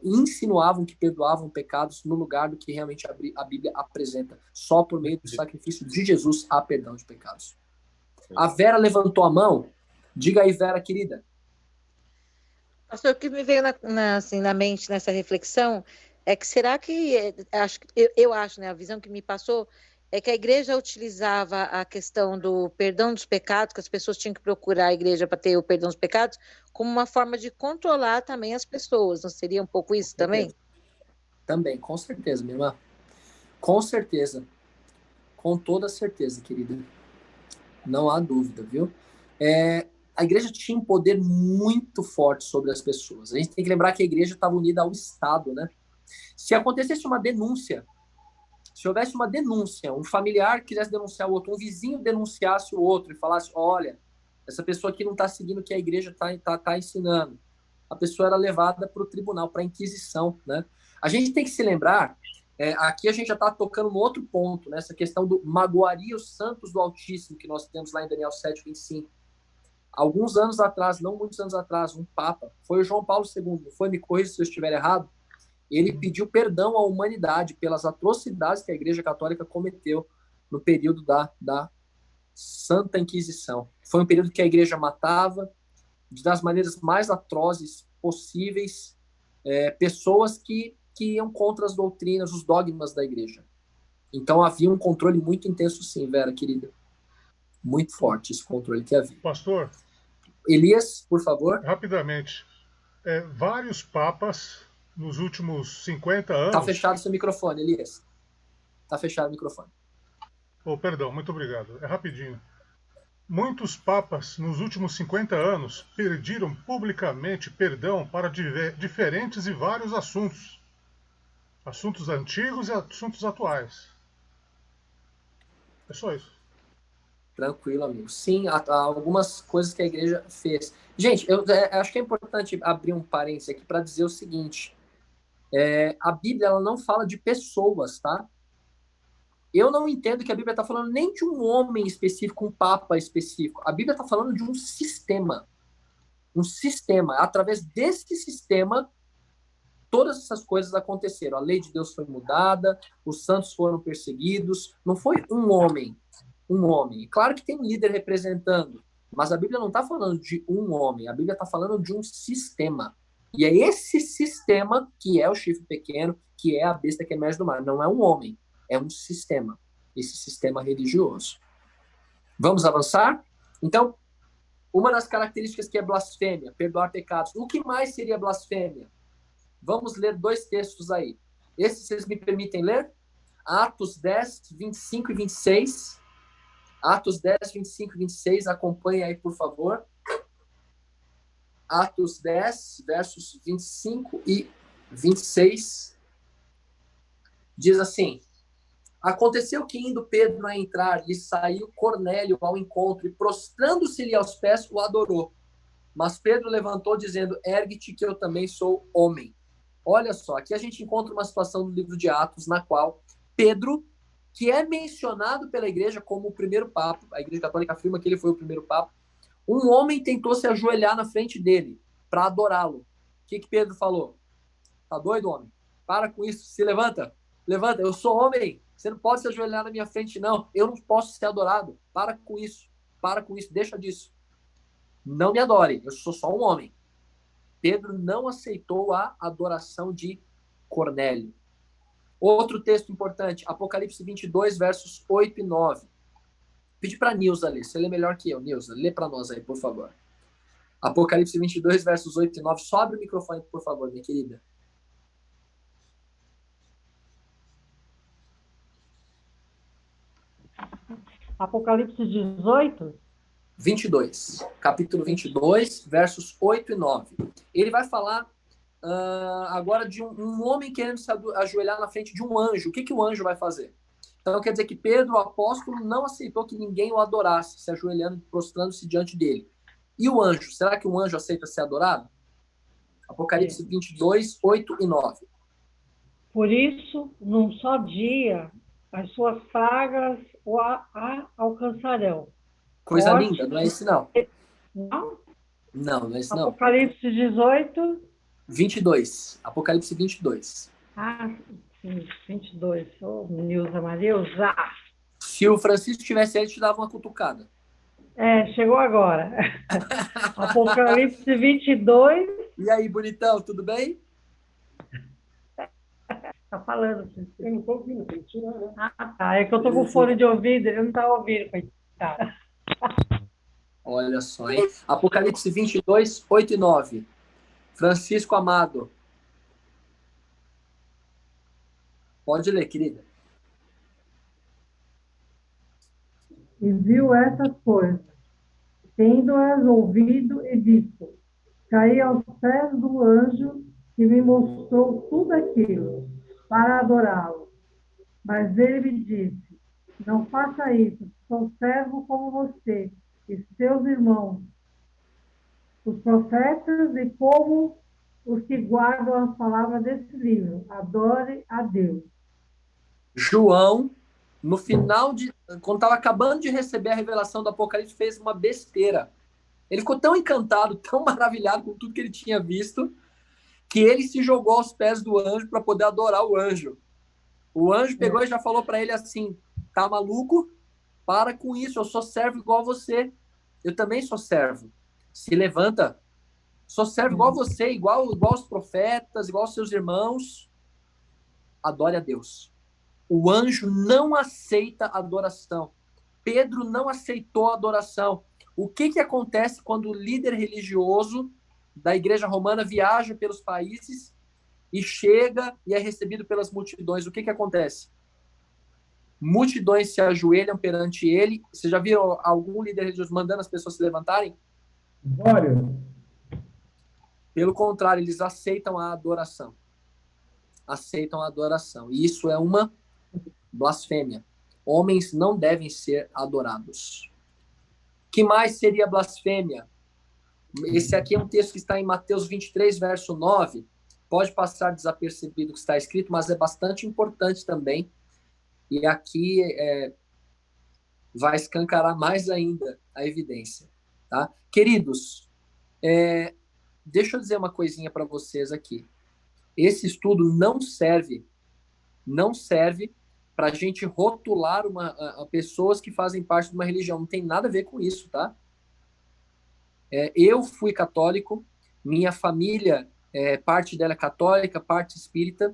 insinuavam que perdoavam pecados no lugar do que realmente a Bíblia apresenta. Só por meio do sacrifício de Jesus há perdão de pecados. A Vera levantou a mão. Diga aí, Vera, querida. Pastor, o que me veio na mente nessa reflexão é que será que, eu acho, né, a visão que me passou é que a igreja utilizava a questão do perdão dos pecados, que as pessoas tinham que procurar a igreja para ter o perdão dos pecados, como uma forma de controlar também as pessoas. Não seria um pouco isso também? Também, com certeza, minha irmã. Com certeza. Com toda certeza, querida. Não há dúvida, viu? A igreja tinha um poder muito forte sobre as pessoas. A gente tem que lembrar que a igreja estava unida ao Estado, né? Se acontecesse uma denúncia, se houvesse uma denúncia, um familiar quisesse denunciar o outro, um vizinho denunciasse o outro e falasse, olha, essa pessoa aqui não está seguindo o que a igreja tá ensinando. A pessoa era levada para o tribunal, para a Inquisição, né? A gente tem que se lembrar, aqui a gente já está tocando no outro ponto, né? Essa questão do magoaria os santos do Altíssimo, que nós temos lá em Daniel 7:25. Alguns anos atrás, não muitos anos atrás, um papa, foi o João Paulo II, não foi, me corrija se eu estiver errado, ele pediu perdão à humanidade pelas atrocidades que a Igreja Católica cometeu no período da Santa Inquisição. Foi um período que a Igreja matava, das maneiras mais atrozes possíveis, pessoas que iam contra as doutrinas, os dogmas da Igreja. Então havia um controle muito intenso, sim, Vera, querida. Muito forte esse controle que havia. Pastor. Elias, por favor. Rapidamente. Vários papas nos últimos 50 anos... Está fechado seu microfone, Elias. Está fechado o microfone. Oh, perdão, muito obrigado. Rapidinho. Muitos papas nos últimos 50 anos pediram publicamente perdão para diferentes e vários assuntos. Assuntos antigos e assuntos atuais. É só isso. Tranquilo, amigo. Sim, há algumas coisas que a igreja fez. Gente, eu acho que é importante abrir um parênteses aqui para dizer o seguinte. A Bíblia ela não fala de pessoas, tá? Eu não entendo que a Bíblia está falando nem de um homem específico, um papa específico. A Bíblia está falando de um sistema. Um sistema. Através desse sistema, todas essas coisas aconteceram. A lei de Deus foi mudada, os santos foram perseguidos. Não foi um homem. Um homem. Claro que tem um líder representando, mas a Bíblia não está falando de um homem, a Bíblia está falando de um sistema. E é esse sistema que é o chifre pequeno, que é a besta que emerge do mar. Não é um homem, é um sistema. Esse sistema religioso. Vamos avançar? Então, uma das características que é blasfêmia, perdoar pecados. O que mais seria blasfêmia? Vamos ler 2 textos aí. Esses vocês me permitem ler? Atos 10, 25 e 26. Atos 10, 25 e 26, acompanhe aí, por favor. Atos 10, versos 25 e 26. Diz assim: aconteceu que, indo Pedro a entrar, lhe saiu Cornélio ao encontro e, prostrando-se-lhe aos pés, o adorou. Mas Pedro levantou, dizendo: ergue-te, que eu também sou homem. Olha só, aqui a gente encontra uma situação no livro de Atos, na qual Pedro, que é mencionado pela igreja como o primeiro papa, a igreja católica afirma que ele foi o primeiro papa, um homem tentou se ajoelhar na frente dele para adorá-lo. O que Pedro falou? Tá doido, homem? Para com isso, se levanta, eu sou homem, você não pode se ajoelhar na minha frente, não, eu não posso ser adorado, para com isso. para com isso, deixa disso. Não me adore, eu sou só um homem. Pedro não aceitou a adoração de Cornélio. Outro texto importante, Apocalipse 22, versos 8 e 9. Pedi para a Nilza ler, você lê melhor que eu, Nilza. Lê para nós aí, por favor. Apocalipse 22, versos 8 e 9. Só abre o microfone, por favor, minha querida. Apocalipse 18? 22. Capítulo 22, versos 8 e 9. Ele vai falar agora de um homem querendo se ajoelhar na frente de um anjo. O que o anjo vai fazer? Então quer dizer que Pedro, o apóstolo, não aceitou que ninguém o adorasse, se ajoelhando, prostrando-se diante dele. E o anjo? Será que o anjo aceita ser adorado? Apocalipse 22, 8 e 9. Por isso, num só dia, as suas pragas a alcançarão. Coisa Morte, linda, não é esse não. Não? Não é esse não. Apocalipse 18. 22. Apocalipse 22. Ah, sim, 22. Ô, Nilza Maria, usar. Se o Francisco tivesse aí, ele te dava uma cutucada. Chegou agora. Apocalipse 22. E aí, bonitão, tudo bem? Tá falando, Francisco. Eu não estou ouvindo, tem que tirar, né? Ah, tá. É que eu estou com fone de ouvido, eu não estava ouvindo, coitado. Olha só, hein? Apocalipse 22, 8 e 9. Francisco Amado. Pode ler, querida. E viu essas coisas, tendo-as ouvido e visto, caí aos pés do anjo que me mostrou tudo aquilo, para adorá-lo. Mas ele me disse, não faça isso, sou servo como você e seus irmãos, os profetas, e como os que guardam as palavras desse livro. Adore a Deus. João, no final quando estava acabando de receber a revelação do Apocalipse, fez uma besteira. Ele ficou tão encantado, tão maravilhado com tudo que ele tinha visto, que ele se jogou aos pés do anjo para poder adorar o anjo. O anjo pegou e já falou para ele assim, tá maluco? Para com isso, eu sou servo igual a você. Eu também sou servo. Se levanta. Sou servo igual a você, igual aos profetas, igual aos seus irmãos. Adore a Deus. O anjo não aceita adoração. Pedro não aceitou a adoração. O que acontece quando o líder religioso da igreja romana viaja pelos países e chega e é recebido pelas multidões? O que acontece? Multidões se ajoelham perante ele. Vocês já viram algum líder religioso mandando as pessoas se levantarem? Vários. Pelo contrário, eles aceitam a adoração. Aceitam a adoração. E isso é uma blasfêmia. Homens não devem ser adorados. Que mais seria blasfêmia? Esse aqui é um texto que está em Mateus 23, verso 9. Pode passar desapercebido o que está escrito, mas é bastante importante também. E aqui vai escancarar mais ainda a evidência. Tá? Queridos, deixa eu dizer uma coisinha para vocês aqui. Esse estudo não serve para a gente rotular pessoas que fazem parte de uma religião. Não tem nada a ver com isso, tá? Eu fui católico, minha família, parte dela é católica, parte espírita,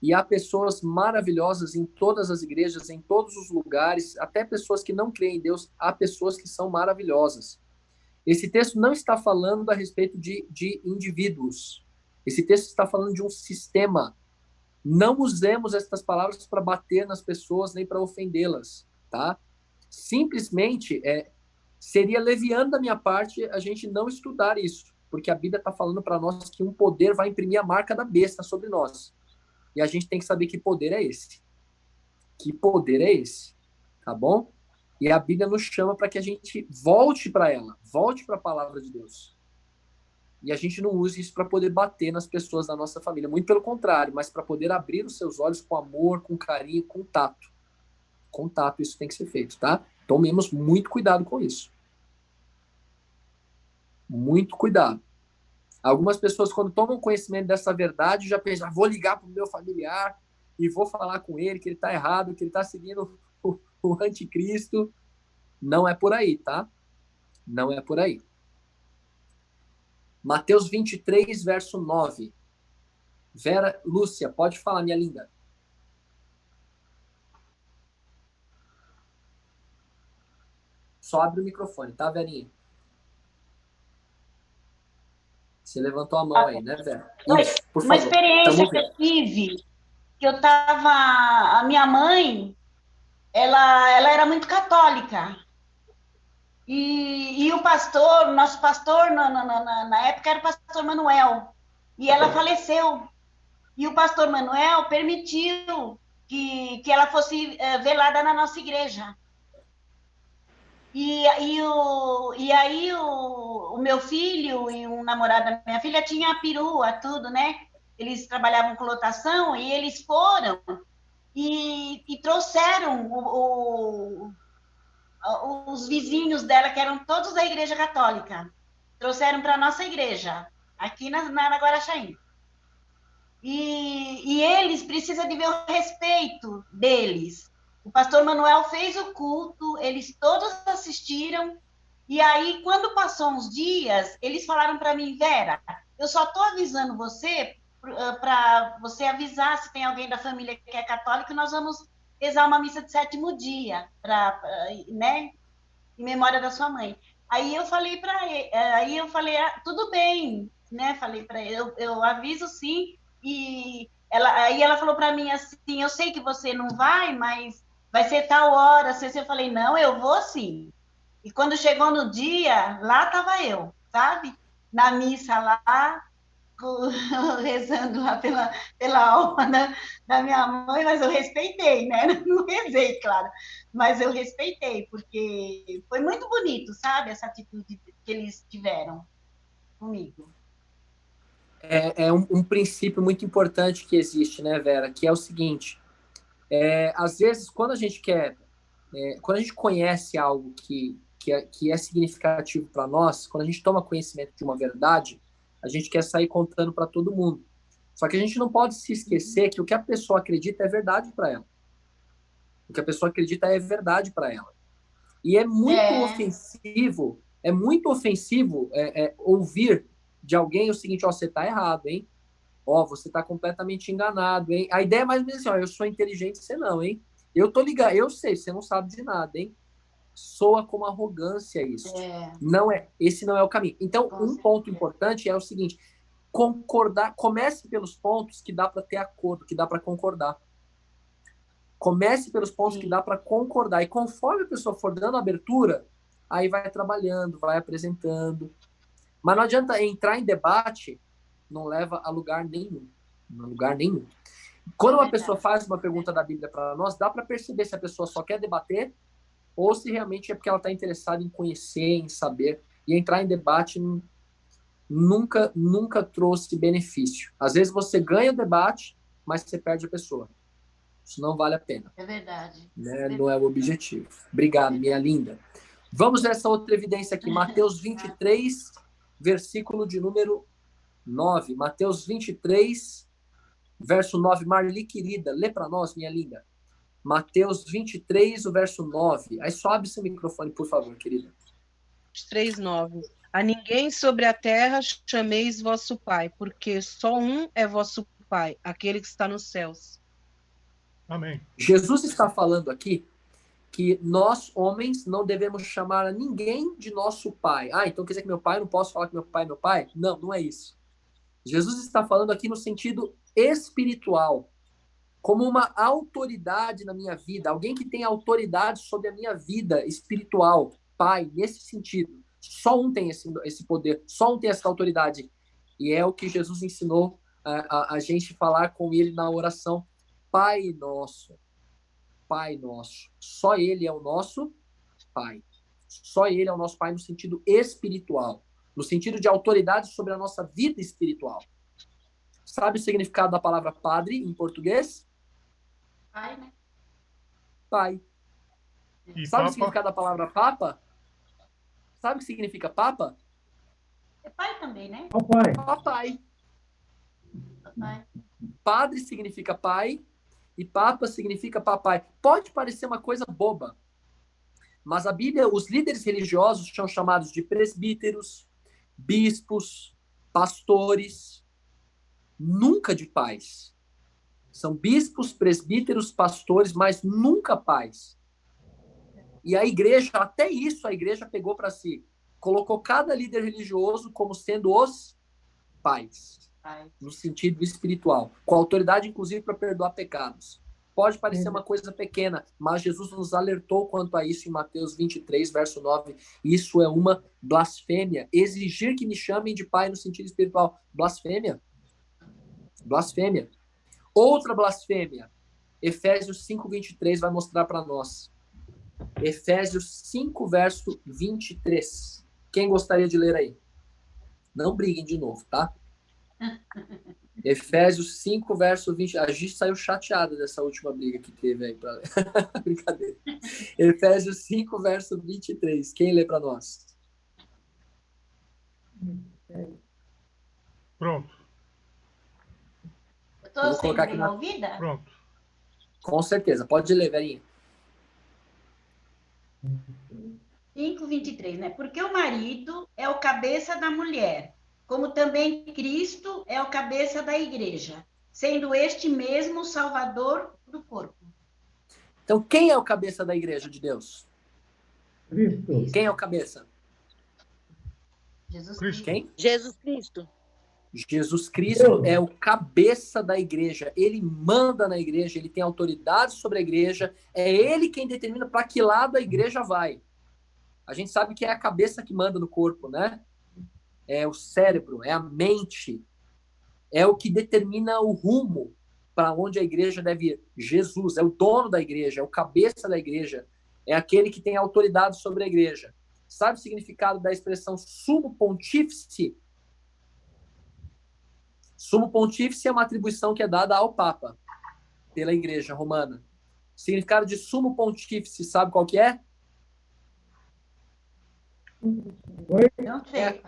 e há pessoas maravilhosas em todas as igrejas, em todos os lugares, até pessoas que não creem em Deus, há pessoas que são maravilhosas. Esse texto não está falando a respeito de indivíduos. Esse texto está falando de um sistema. Não usemos estas palavras para bater nas pessoas nem para ofendê-las, tá? Simplesmente seria leviano da minha parte a gente não estudar isso, porque a Bíblia está falando para nós que um poder vai imprimir a marca da besta sobre nós. E a gente tem que saber que poder é esse. Que poder é esse, tá bom? E a Bíblia nos chama para que a gente volte para ela, volte para a palavra de Deus. E a gente não use isso para poder bater nas pessoas da nossa família. Muito pelo contrário, mas para poder abrir os seus olhos com amor, com carinho, com tato. Com tato isso tem que ser feito, tá? Tomemos muito cuidado com isso. Muito cuidado. Algumas pessoas, quando tomam conhecimento dessa verdade, já pensam, vou ligar para o meu familiar e vou falar com ele que ele está errado, que ele está seguindo o anticristo. Não é por aí, tá? Não é por aí. Mateus 23, verso 9. Vera Lúcia, pode falar, minha linda. Só abre o microfone, tá, Verinha? Você levantou a mão aí, né, Vera? Isso, por Uma favor. experiência que eu tive, que eu tava... A minha mãe, ela era muito católica. E o pastor, nosso pastor, na época, era o pastor Manuel. E ela faleceu. E o pastor Manuel permitiu que ela fosse velada na nossa igreja. E aí o meu filho e um namorado da minha filha tinha a perua, tudo, né? Eles trabalhavam com lotação e eles foram e trouxeram os vizinhos dela, que eram todos da igreja católica, trouxeram para a nossa igreja, aqui na Guaraxaí. E eles precisam de ver o respeito deles. O pastor Manuel fez o culto, eles todos assistiram, e aí, quando passou uns dias, eles falaram para mim, Vera, eu só estou avisando você para você avisar se tem alguém da família que é católico, nós vamos rezar uma missa de 7º dia, né, em memória da sua mãe. Aí eu falei para ele, tudo bem, né? Falei para ele, eu aviso sim. E aí ela falou para mim assim, eu sei que você não vai, mas vai ser tal hora. Eu falei, não, eu vou sim. E quando chegou no dia, lá estava eu, sabe? Na missa lá, rezando lá pela alma da minha mãe, mas eu respeitei, né? Não rezei, claro, mas eu respeitei, porque foi muito bonito, sabe? Essa atitude que eles tiveram comigo. É um princípio muito importante que existe, né, Vera? Que é o seguinte: às vezes, quando a gente quando a gente conhece algo que é significativo para nós, quando a gente toma conhecimento de uma verdade, a gente quer sair contando para todo mundo. Só que a gente não pode se esquecer que o que a pessoa acredita é verdade para ela. O que a pessoa acredita é verdade para ela. E é muito ofensivo ouvir de alguém o seguinte: ó, você está errado, hein? Ó, você está completamente enganado, hein? A ideia é mais ou menos assim: ó, eu sou inteligente, você não, hein? Eu tô ligado, eu sei, você não sabe de nada, hein? Soa como arrogância isso. Esse não é o caminho. Então, um ponto importante é o seguinte: concordar. Comece pelos pontos que dá para ter acordo, que dá para concordar. Comece pelos pontos que dá para concordar. E conforme a pessoa for dando abertura, aí vai trabalhando, vai apresentando. Mas não adianta entrar em debate, não leva a lugar nenhum. Lugar nenhum. Quando uma pessoa faz uma pergunta da Bíblia para nós, dá para perceber se a pessoa só quer debater ou se realmente é porque ela está interessada em conhecer, em saber. E entrar em debate nunca trouxe benefício. Às vezes você ganha o debate, mas você perde a pessoa. Isso não vale a pena. É verdade. Né? Não é o objetivo. Obrigado, minha linda. Vamos a essa outra evidência aqui. Mateus 23, versículo de número 9. Mateus 23, verso 9. Marli, querida, lê para nós, minha linda. Mateus 23, o verso 9. Aí só abre seu microfone, por favor, querida. 23, 9. A ninguém sobre a terra chameis vosso Pai, porque só um é vosso Pai, aquele que está nos céus. Amém. Jesus está falando aqui que nós, homens, não devemos chamar a ninguém de nosso pai. Ah, então quer dizer que meu pai, eu não posso falar que meu pai é meu pai? Não, não é isso. Jesus está falando aqui no sentido espiritual, como uma autoridade na minha vida, alguém que tem autoridade sobre a minha vida espiritual, pai, nesse sentido. Só um tem esse poder, só um tem essa autoridade. E é o que Jesus ensinou a gente falar com ele na oração. Pai nosso. Pai nosso. Só ele é o nosso Pai. Só ele é o nosso Pai no sentido espiritual, no sentido de autoridade sobre a nossa vida espiritual. Sabe o significado da palavra padre em português? Pai, né? Pai. E sabe papa? o significado da palavra papa? Sabe o que significa papa? É pai também, né? Papai. Papai. Papai. Padre significa pai e papa significa papai. Pode parecer uma coisa boba, Mas a Bíblia, os líderes religiosos são chamados de presbíteros, bispos, pastores, nunca de pais. São bispos, presbíteros, pastores, mas nunca pais. E a igreja, até isso a igreja pegou para si. Colocou cada líder religioso como sendo os pais, no sentido espiritual, com autoridade, inclusive, para perdoar pecados. Pode parecer uma coisa pequena, mas Jesus nos alertou quanto a isso em Mateus 23, verso 9. Isso é uma blasfêmia. Exigir que me chamem de pai no sentido espiritual. Blasfêmia. Blasfêmia. Outra blasfêmia. Efésios 5, 23 vai mostrar para nós. Efésios 5, verso 23. Quem gostaria de ler aí? Não briguem de novo, tá? Efésios 5, verso 20. A gente saiu chateada dessa última briga que teve aí. Pra... Brincadeira. Efésios 5, verso 23. Quem lê para nós? Pronto. Estou Vou colocar aqui sendo na... ouvida? Pronto. Com certeza. Pode ler, Verinha. 5:23, né? Porque o marido é o cabeça da mulher, como também Cristo é o cabeça da igreja, sendo este mesmo o salvador do corpo. Então, quem é o cabeça da igreja de Deus? Cristo. Quem é o cabeça? Jesus Cristo. Quem? Jesus Cristo. Jesus Cristo é o cabeça da igreja. Ele manda na igreja, ele tem autoridade sobre a igreja. É ele quem determina para que lado a igreja vai. A gente sabe que é a cabeça que manda no corpo, né? É o cérebro, é a mente. É o que determina o rumo para onde a igreja deve ir. Jesus é o dono da igreja, é o cabeça da igreja. É aquele que tem autoridade sobre a igreja. Sabe o significado da expressão sumo pontífice? Sumo pontífice é uma atribuição que é dada ao Papa pela Igreja Romana. O significado de sumo pontífice, sabe qual que é? Não sei.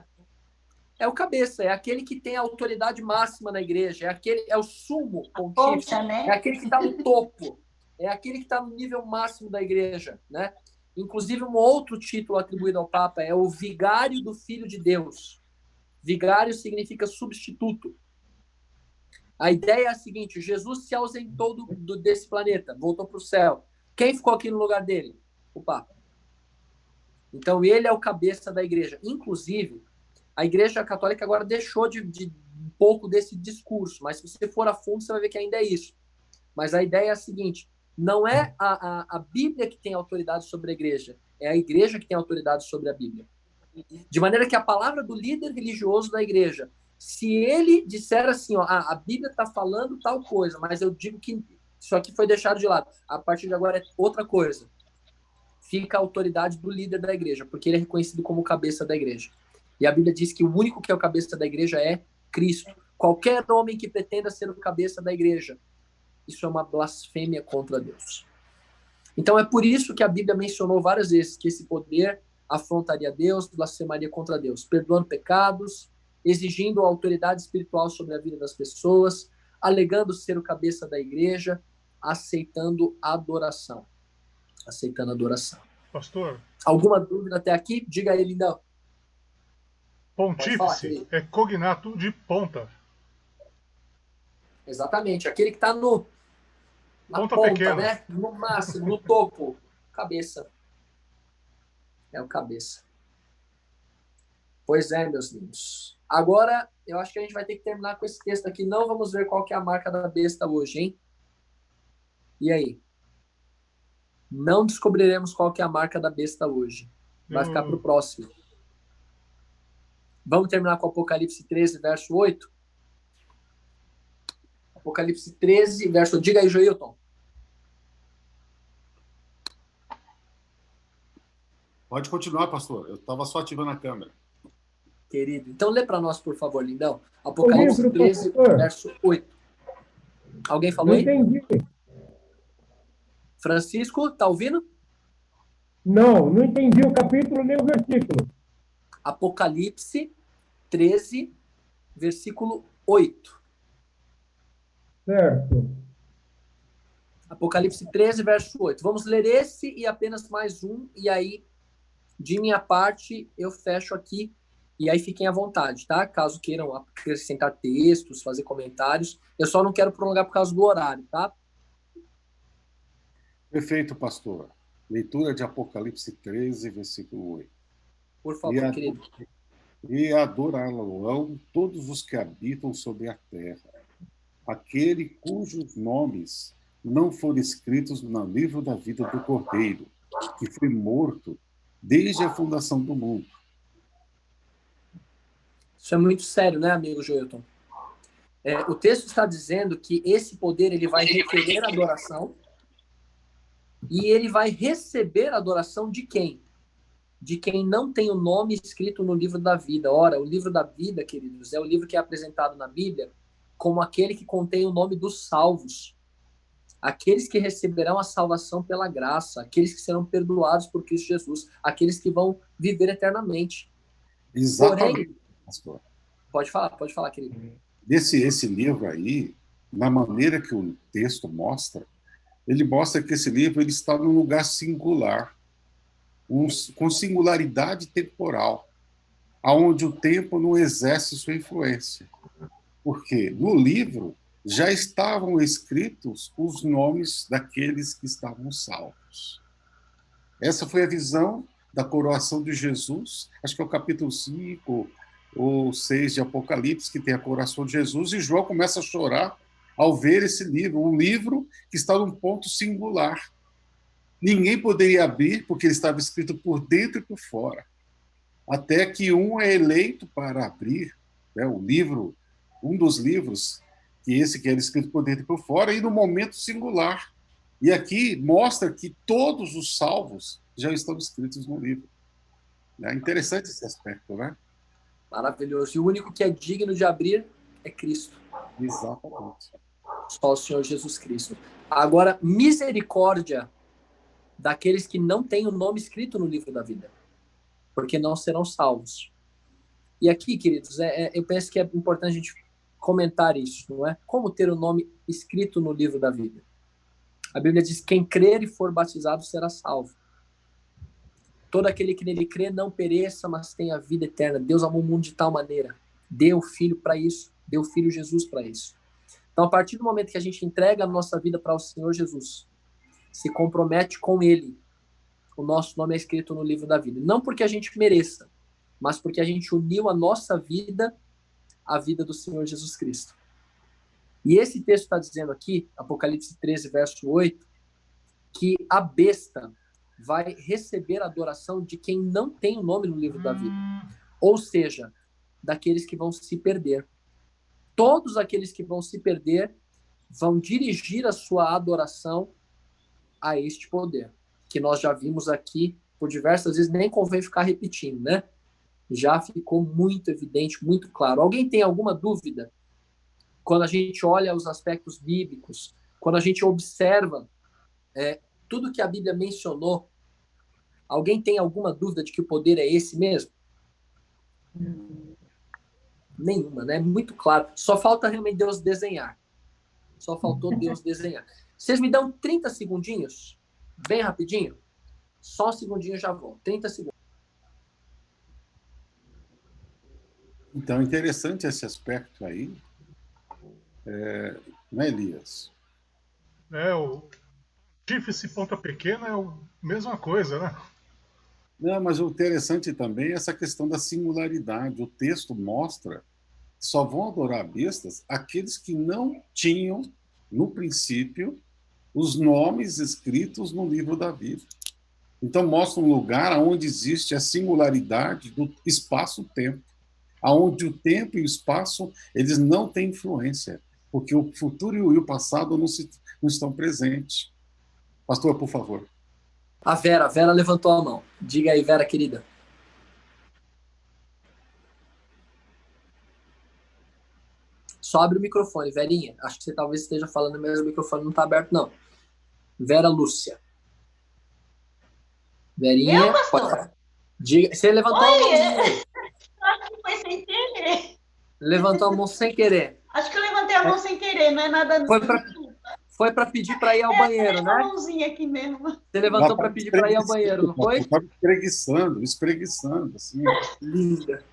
É o cabeça, é aquele que tem a autoridade máxima na igreja, é o sumo pontífice, Ponta, né? é aquele que está no topo, é aquele que está no nível máximo da igreja, né? Inclusive, um outro título atribuído ao Papa é o vigário do Filho de Deus. Vigário significa substituto. A ideia é a seguinte: Jesus se ausentou desse planeta, voltou para o céu. Quem ficou aqui no lugar dele? O Papa. Então, ele é o cabeça da igreja. Inclusive, a Igreja Católica agora deixou de um pouco desse discurso, mas se você for a fundo, você vai ver que ainda é isso. Mas a ideia é a seguinte: não é a Bíblia que tem autoridade sobre a igreja, é a igreja que tem autoridade sobre a Bíblia. De maneira que a palavra do líder religioso da igreja, se ele disser assim, ó, a Bíblia está falando tal coisa, mas eu digo que isso aqui foi deixado de lado, a partir de agora é outra coisa, fica a autoridade do líder da igreja, porque ele é reconhecido como cabeça da igreja. E a Bíblia diz que o único que é o cabeça da igreja é Cristo. Qualquer homem que pretenda ser o cabeça da igreja, isso é uma blasfêmia contra Deus. Então é por isso que a Bíblia mencionou várias vezes que esse poder afrontaria Deus, blasfemaria contra Deus, perdoando pecados, exigindo autoridade espiritual sobre a vida das pessoas, alegando ser o cabeça da igreja, aceitando adoração. Aceitando adoração. Pastor, Alguma dúvida até aqui? Diga aí, lindão. pontífice é cognato de ponta. Exatamente, aquele que está na Ponta ponta, pequena. né? No máximo, no topo. Cabeça. É o cabeça. Pois é, meus lindos. Agora, eu acho que a gente vai ter que terminar com esse texto aqui. Não vamos ver qual que é a marca da besta hoje, hein? E aí? Não descobriremos qual que é a marca da besta hoje. Vai ficar para o próximo. Vamos terminar com Apocalipse 13, verso 8? Apocalipse 13, verso... Diga aí, Joilton. Pode continuar, pastor. Eu estava só ativando a câmera. Querido. Então, lê para nós, por favor, lindão. Apocalipse 13, verso 8. Alguém falou aí? Não entendi. Francisco, tá ouvindo? Não entendi o capítulo nem o versículo. Apocalipse 13, versículo 8. Certo. Apocalipse 13, verso 8. Vamos ler esse e apenas mais um, e aí, de minha parte, eu fecho aqui, e aí fiquem à vontade, tá? Caso queiram acrescentar textos, fazer comentários, eu só não quero prolongar por causa do horário, tá? Perfeito, pastor. Leitura de Apocalipse 13, versículo 8. Por favor, querido. E adorá-lo-ão todos os que habitam sobre a terra, aquele cujos nomes não foram escritos no livro da vida do Cordeiro, que foi morto desde a fundação do mundo. Isso é muito sério, né, amigo Joelton? O texto está dizendo que esse poder ele vai requerer adoração e ele vai receber adoração de quem? De quem não tem o nome escrito no livro da vida. Ora, o livro da vida, queridos, é o livro que é apresentado na Bíblia como aquele que contém o nome dos salvos. Aqueles que receberão a salvação pela graça, aqueles que serão perdoados por Cristo Jesus, aqueles que vão viver eternamente. Exatamente, porém, pastor. Pode falar, querido. Esse livro aí, na maneira que o texto mostra, ele mostra que esse livro ele está num lugar singular, com singularidade temporal, aonde o tempo não exerce sua influência. Porque no livro já estavam escritos os nomes daqueles que estavam salvos. Essa foi a visão da coroação de Jesus, acho que é o capítulo 5 ou 6 de Apocalipse, que tem a coroação de Jesus, e João começa a chorar ao ver esse livro, um livro que está num ponto singular. Ninguém poderia abrir, porque ele estava escrito por dentro e por fora. Até que um é eleito para abrir, né, o livro, um dos livros, que era escrito por dentro e por fora, e no momento singular. E aqui mostra que todos os salvos já estão escritos no livro. É interessante esse aspecto, né? Maravilhoso. E o único que é digno de abrir é Cristo. Exatamente. Só o Senhor Jesus Cristo. Agora, misericórdia daqueles que não têm o nome escrito no livro da vida, porque não serão salvos. E aqui, queridos, eu penso que é importante a gente comentar isso, não é? Como ter o nome escrito no livro da vida? A Bíblia diz: quem crer e for batizado será salvo. Todo aquele que nele crê não pereça, mas tenha vida eterna. Deus amou o mundo de tal maneira. Deu o Filho para isso. Deu o Filho Jesus para isso. Então, a partir do momento que a gente entrega a nossa vida para o Senhor Jesus, se compromete com Ele, o nosso nome é escrito no livro da vida. Não porque a gente mereça, mas porque a gente uniu a nossa vida à vida do Senhor Jesus Cristo. E esse texto está dizendo aqui, Apocalipse 13, verso 8, que a besta vai receber a adoração de quem não tem o nome no livro da vida. Ou seja, daqueles que vão se perder. Todos aqueles que vão se perder vão dirigir a sua adoração a este poder, que nós já vimos aqui por diversas vezes, nem convém ficar repetindo, né? Já ficou muito evidente, muito claro. Alguém tem alguma dúvida? Quando a gente olha os aspectos bíblicos, quando a gente observa tudo que a Bíblia mencionou, alguém tem alguma dúvida de que o poder é esse mesmo? Nenhuma, né? Muito claro. Só falta realmente Deus desenhar. Só faltou Deus desenhar. Vocês me dão 30 segundinhos? Bem rapidinho? Só um segundinho já vou. 30 segundos. Então, interessante esse aspecto aí. Não é, Elias? O chifre e ponta pequena é a mesma coisa, né? Não, mas o interessante também é essa questão da singularidade. O texto mostra que só vão adorar bestas aqueles que não tinham, no princípio, os nomes escritos no livro da vida. Então, mostra um lugar onde existe a singularidade do espaço-tempo, onde o tempo e o espaço eles não têm influência, porque o futuro e o passado não estão presentes. Pastor, por favor. A Vera levantou a mão. Diga aí, Vera, querida. Só abre o microfone, Verinha. Acho que você talvez esteja falando, mas o microfone não está aberto, não. Vera Lúcia. Verinha, pode falar. Diga. Você levantou a mão. Acho que foi sem querer. Levantou a mão sem querer. Acho que eu levantei a mão sem querer, não é nada. Foi para pedir para ir ao banheiro, né? Mãozinha aqui mesmo. Você levantou para pedir para ir ao banheiro, não foi? Estava espreguiçando, assim. Linda,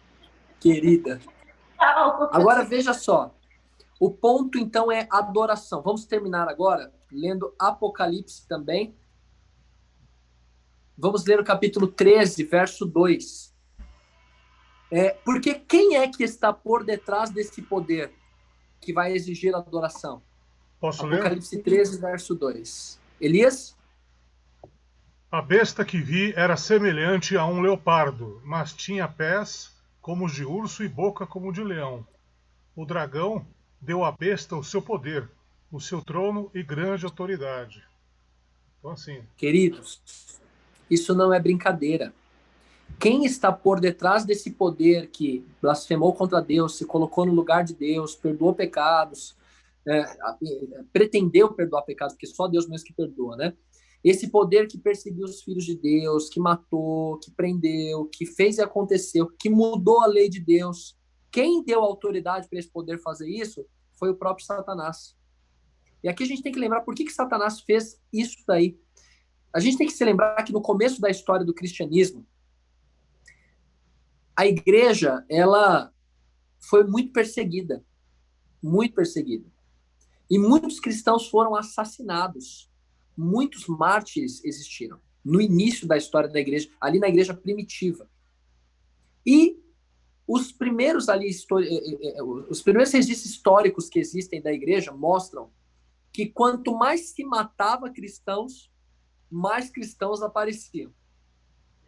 querida. Agora veja só. O ponto, então, é adoração. Vamos terminar agora lendo Apocalipse também. Vamos ler o capítulo 13, verso 2. Porque quem é que está por detrás desse poder que vai exigir adoração? Posso ler? Apocalipse 13, verso 2. Elias? A besta que vi era semelhante a um leopardo, mas tinha pés como os de urso e boca como de leão. O dragão deu à besta o seu poder, o seu trono e grande autoridade. Então, assim... Queridos, isso não é brincadeira. Quem está por detrás desse poder que blasfemou contra Deus, se colocou no lugar de Deus, perdoou pecados, pretendeu perdoar pecados, porque só Deus mesmo que perdoa, né? Esse poder que perseguiu os filhos de Deus, que matou, que prendeu, que fez e aconteceu, que mudou a lei de Deus. Quem deu autoridade para esse poder fazer isso foi o próprio Satanás. E aqui a gente tem que lembrar por que Satanás fez isso daí. A gente tem que se lembrar que no começo da história do cristianismo, a igreja, ela foi muito perseguida. Muito perseguida. E muitos cristãos foram assassinados. Muitos mártires existiram no início da história da igreja, ali na igreja primitiva. E os primeiros os primeiros registros históricos que existem da igreja mostram que quanto mais se matava cristãos, mais cristãos apareciam.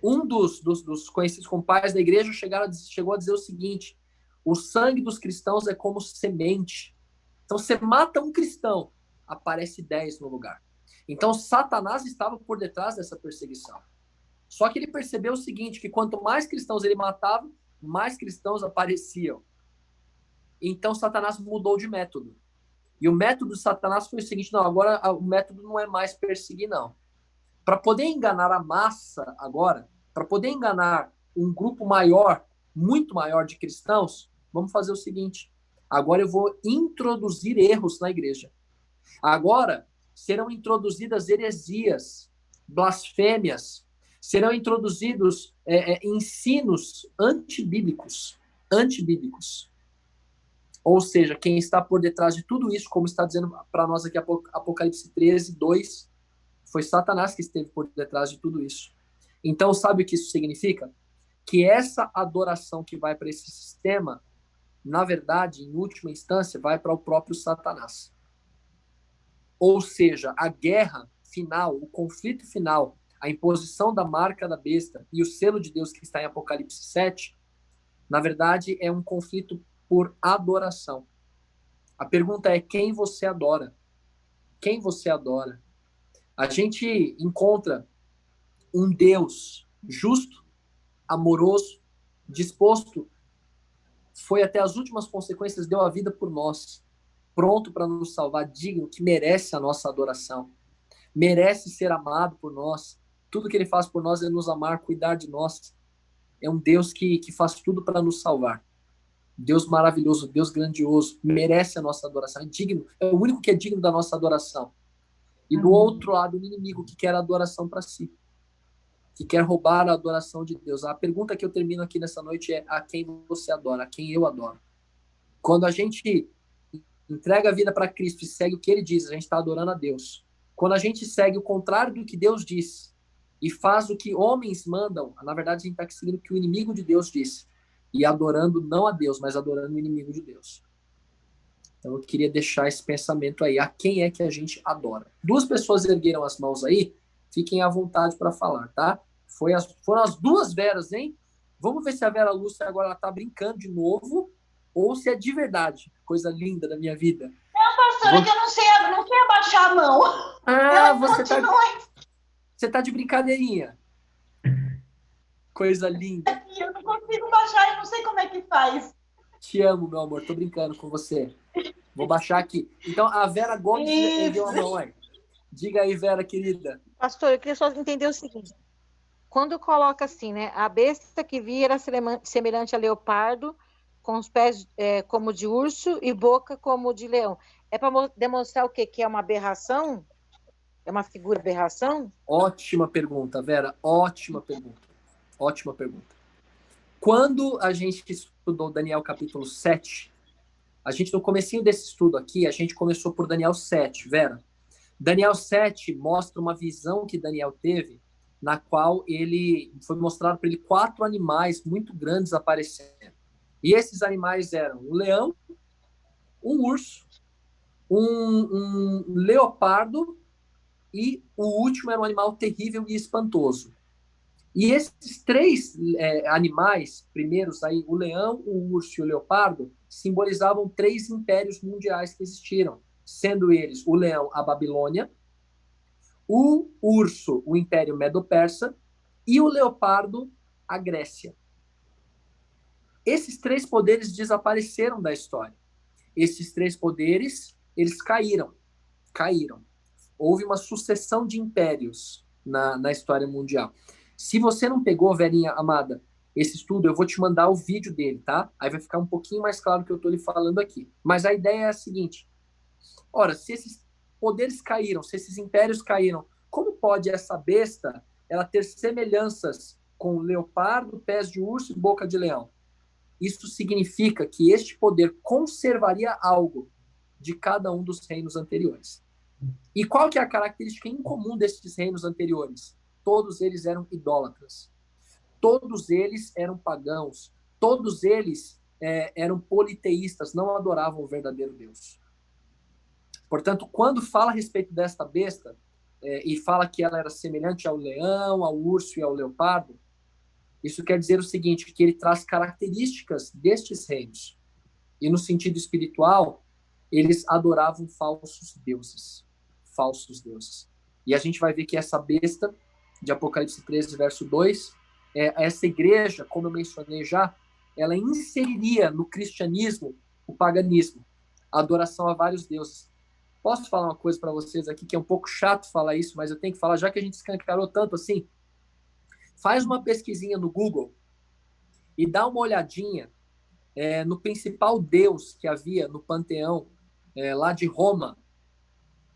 Um dos conhecidos como pais da igreja chegou a dizer o seguinte: o sangue dos cristãos é como semente. Então, você mata um cristão, aparece 10 no lugar. Então, Satanás estava por detrás dessa perseguição. Só que ele percebeu o seguinte, que quanto mais cristãos ele matava, mais cristãos apareciam. Então, Satanás mudou de método. E o método de Satanás foi o seguinte: não, agora o método não é mais perseguir, não. Para poder enganar a massa agora, para poder enganar um grupo maior, muito maior de cristãos, vamos fazer o seguinte: agora eu vou introduzir erros na igreja. Agora serão introduzidas heresias, blasfêmias, serão introduzidos ensinos antibíblicos. Ou seja, quem está por detrás de tudo isso, como está dizendo para nós aqui Apocalipse 13, 2, foi Satanás que esteve por detrás de tudo isso. Então, sabe o que isso significa? Que essa adoração que vai para esse sistema, na verdade, em última instância, vai para o próprio Satanás. Ou seja, a guerra final, o conflito final, a imposição da marca da besta e o selo de Deus que está em Apocalipse 7, na verdade, é um conflito por adoração. A pergunta é: quem você adora? Quem você adora? A gente encontra um Deus justo, amoroso, disposto, foi até as últimas consequências, deu a vida por nós, pronto para nos salvar, digno, que merece a nossa adoração, merece ser amado por nós. Tudo que ele faz por nós é nos amar, cuidar de nós. É um Deus que faz tudo para nos salvar. Deus maravilhoso, Deus grandioso, merece a nossa adoração, é digno, é o único que é digno da nossa adoração. E do outro lado, o inimigo que quer a adoração para si, que quer roubar a adoração de Deus. A pergunta que eu termino aqui nessa noite é: a quem você adora? A quem eu adoro? Quando a gente entrega a vida para Cristo e segue o que ele diz, a gente está adorando a Deus. Quando a gente segue o contrário do que Deus diz e faz o que homens mandam, na verdade a gente está seguindo o que o inimigo de Deus disse e adorando não a Deus, mas adorando o inimigo de Deus. Então eu queria deixar esse pensamento aí. A quem é que a gente adora? 2 pessoas ergueram as mãos aí. Fiquem à vontade para falar, tá? Foram as 2 Veras, hein? Vamos ver se a Vera Lúcia agora está brincando de novo ou se é de verdade. Coisa linda da minha vida. Não, pastora, que eu não sei abaixar a mão. Ah, você tá de brincadeirinha. Coisa linda. Eu não consigo baixar, eu não sei como é que faz. Te amo, meu amor. Tô brincando com você. Vou baixar aqui. Então, a Vera Gomes ergueu a mão aí. Diga aí, Vera, querida. Pastor, eu queria só entender o seguinte. Quando coloca assim, né? A besta que vi era semelhante a leopardo, com os pés como de urso e boca como de leão. É para demonstrar o quê? Que é uma aberração? É uma figura aberração? Ótima pergunta, Vera. Ótima pergunta. Ótima pergunta. Quando a gente estudou Daniel capítulo 7, a gente, no comecinho desse estudo aqui, a gente começou por Daniel 7, Vera. Daniel 7 mostra uma visão que Daniel teve, na qual ele foi mostrado para ele 4 animais muito grandes aparecendo. E esses animais eram um leão, um urso, um leopardo e o último era um animal terrível e espantoso. E esses 3 animais, primeiros aí, o leão, o urso e o leopardo, simbolizavam 3 impérios mundiais que existiram, sendo eles o leão, a Babilônia, o urso, o Império Medo-Persa, e o leopardo, a Grécia. Esses 3 poderes desapareceram da história. Esses 3 poderes, eles caíram. Houve uma sucessão de impérios na história mundial. Se você não pegou, Verinha amada, esse estudo, eu vou te mandar o vídeo dele, tá? Aí vai ficar um pouquinho mais claro o que eu estou lhe falando aqui. Mas a ideia é a seguinte. Ora, se esses poderes caíram, se esses impérios caíram, como pode essa besta ela ter semelhanças com leopardo, pés de urso e boca de leão? Isso significa que este poder conservaria algo de cada um dos reinos anteriores. E qual que é a característica incomum desses reinos anteriores? Todos eles eram idólatras. Todos eles eram pagãos. Todos eles eram politeístas, não adoravam o verdadeiro Deus. Portanto, quando fala a respeito desta besta, e fala que ela era semelhante ao leão, ao urso e ao leopardo, isso quer dizer o seguinte, que ele traz características destes reinos. E no sentido espiritual, eles adoravam falsos deuses. Falsos deuses. E a gente vai ver que essa besta, de Apocalipse 13, verso 2, essa igreja, como eu mencionei já, ela inseriria no cristianismo o paganismo, a adoração a vários deuses. Posso falar uma coisa para vocês aqui, que é um pouco chato falar isso, mas eu tenho que falar, já que a gente escancarou tanto assim. Faz uma pesquisinha no Google e dá uma olhadinha no principal deus que havia no panteão lá de Roma.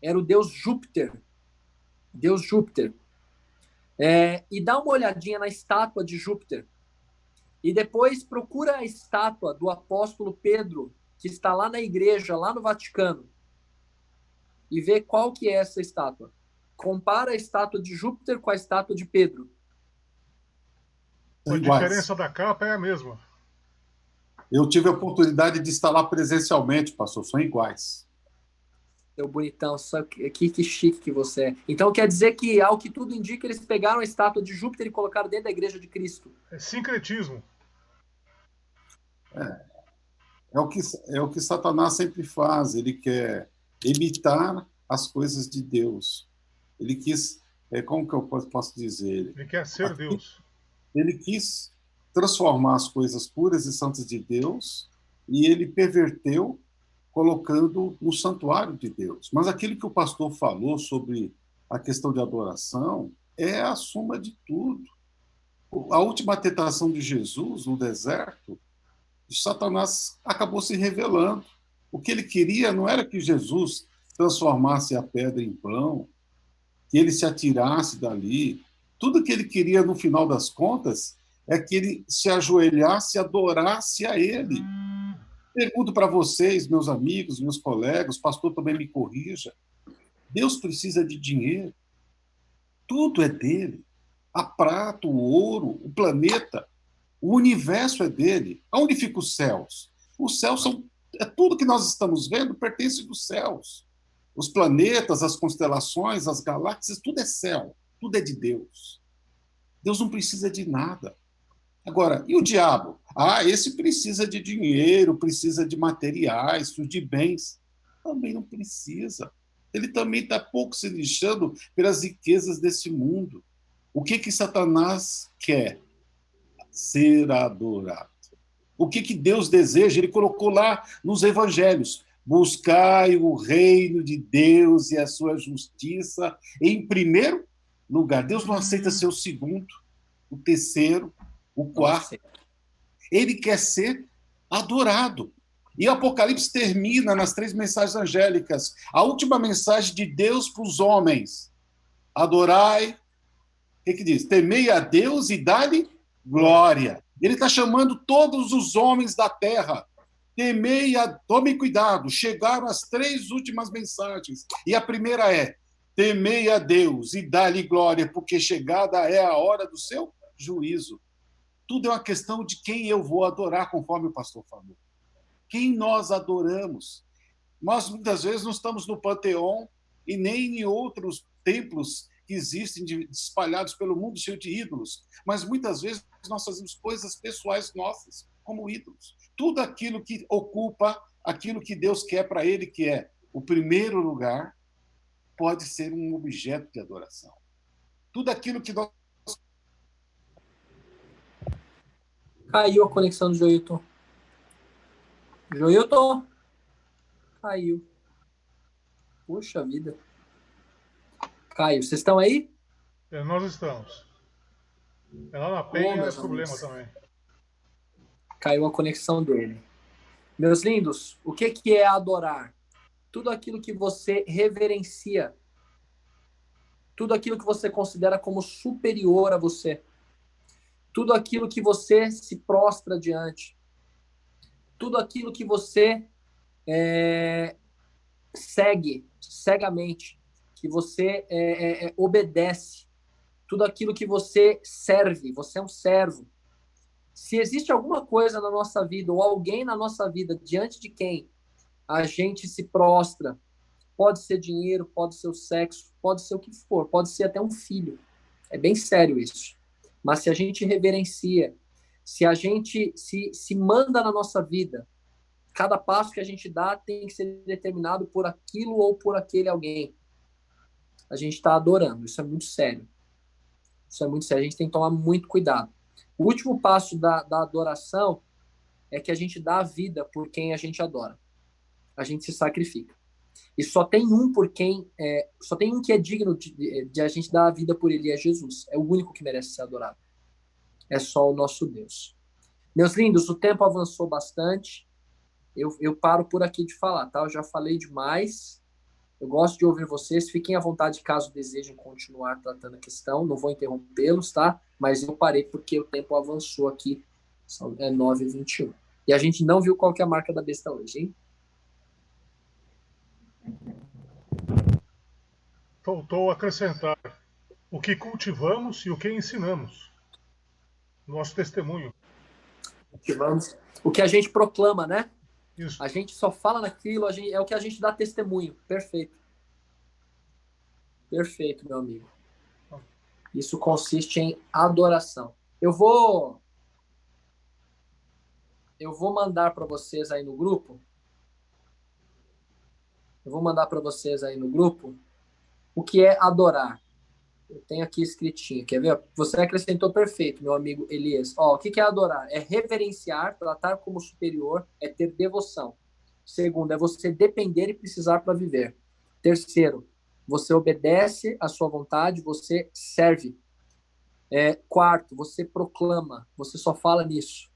Era o deus Júpiter. Deus Júpiter. E dá uma olhadinha na estátua de Júpiter. E depois procura a estátua do apóstolo Pedro, que está lá na igreja, lá no Vaticano. E vê qual que é essa estátua. Compara a estátua de Júpiter com a estátua de Pedro. A diferença da capa é a mesma. Eu tive a oportunidade de estar lá presencialmente, pastor, são iguais. Seu bonitão, só que chique que você é. Então quer dizer que, ao que tudo indica, eles pegaram a estátua de Júpiter e colocaram dentro da igreja de Cristo. É sincretismo. É o que Satanás sempre faz, ele quer imitar as coisas de Deus. Ele quis, como que eu posso dizer? Ele quer ser Deus. Ele quis transformar as coisas puras e santas de Deus e ele perverteu colocando no santuário de Deus. Mas aquilo que o pastor falou sobre a questão de adoração é a suma de tudo. A última tentação de Jesus no deserto, Satanás acabou se revelando. O que ele queria não era que Jesus transformasse a pedra em pão, que ele se atirasse dali. Tudo que ele queria, no final das contas, é que ele se ajoelhasse e adorasse a ele. Pergunto para vocês, meus amigos, meus colegas, o pastor também me corrija. Deus precisa de dinheiro. Tudo é dele. A prata, o ouro, o planeta, o universo é dele. Onde ficam os céus? Os céus tudo que nós estamos vendo pertence dos céus. Os planetas, as constelações, as galáxias, tudo é céu. Tudo é de Deus. Deus não precisa de nada. Agora, e o diabo? Esse precisa de dinheiro, precisa de materiais, de bens. Também não precisa. Ele também está pouco se lixando pelas riquezas desse mundo. O que Satanás quer? Ser adorado. O que Deus deseja? Ele colocou lá nos evangelhos. Buscai o reino de Deus e a sua justiça em primeiro lugar. Deus não aceita ser o segundo, o terceiro, o quarto. Ele quer ser adorado. E Apocalipse termina nas 3 mensagens angélicas. A última mensagem de Deus para os homens. Adorai, o que diz? Temei a Deus e dá-lhe glória. Ele está chamando todos os homens da terra. Tome cuidado, chegaram as 3 últimas mensagens. E a primeira é, temei a Deus e dá-lhe glória, porque chegada é a hora do seu juízo. Tudo é uma questão de quem eu vou adorar, conforme o pastor falou. Quem nós adoramos. Nós, muitas vezes, não estamos no Panteão e nem em outros templos que existem espalhados pelo mundo cheio de ídolos. Mas, muitas vezes, nós fazemos coisas pessoais nossas como ídolos. Tudo aquilo que ocupa aquilo que Deus quer para ele, que é o primeiro lugar, pode ser um objeto de adoração. Tudo aquilo que nós... Caiu a conexão do Joilton. Joilton? Caiu. Puxa vida. Caiu. Vocês estão aí? Nós estamos. Lá na Penha é problema também. Caiu a conexão dele. Meus lindos, o que é adorar? Tudo aquilo que você reverencia. Tudo aquilo que você considera como superior a você. Tudo aquilo que você se prostra diante. Tudo aquilo que você segue cegamente, que você obedece, tudo aquilo que você serve, você é um servo. Se existe alguma coisa na nossa vida, ou alguém na nossa vida, diante de quem a gente se prostra, pode ser dinheiro, pode ser o sexo, pode ser o que for, pode ser até um filho. É bem sério isso. Mas se a gente reverencia, se a gente se manda na nossa vida, cada passo que a gente dá tem que ser determinado por aquilo ou por aquele alguém. A gente está adorando. Isso é muito sério. Isso é muito sério. A gente tem que tomar muito cuidado. O último passo da adoração é que a gente dá a vida por quem a gente adora. A gente se sacrifica. E só tem um que é digno de a gente dar a vida por ele, é Jesus. É o único que merece ser adorado. É só o nosso Deus. Meus lindos, o tempo avançou bastante. Eu paro por aqui de falar, tá? Eu já falei demais. Eu gosto de ouvir vocês. Fiquem à vontade caso desejem continuar tratando a questão. Não vou interrompê-los, tá? Mas eu parei porque o tempo avançou aqui. É 9h21. E a gente não viu qual que é a marca da besta hoje, hein? Faltou acrescentar o que cultivamos e o que ensinamos. Nosso testemunho. O que a gente proclama, né? Isso. A gente só fala naquilo, é o que a gente dá testemunho. Perfeito. Perfeito, meu amigo. Isso consiste em adoração. Eu vou mandar para vocês aí no grupo. O que é adorar. Eu tenho aqui escritinho, quer ver? Você acrescentou perfeito, meu amigo Elias. O que é adorar? É reverenciar, tratar como superior, é ter devoção. Segundo, é você depender e precisar para viver. Terceiro, você obedece à sua vontade, você serve. Quarto, você proclama, você só fala nisso.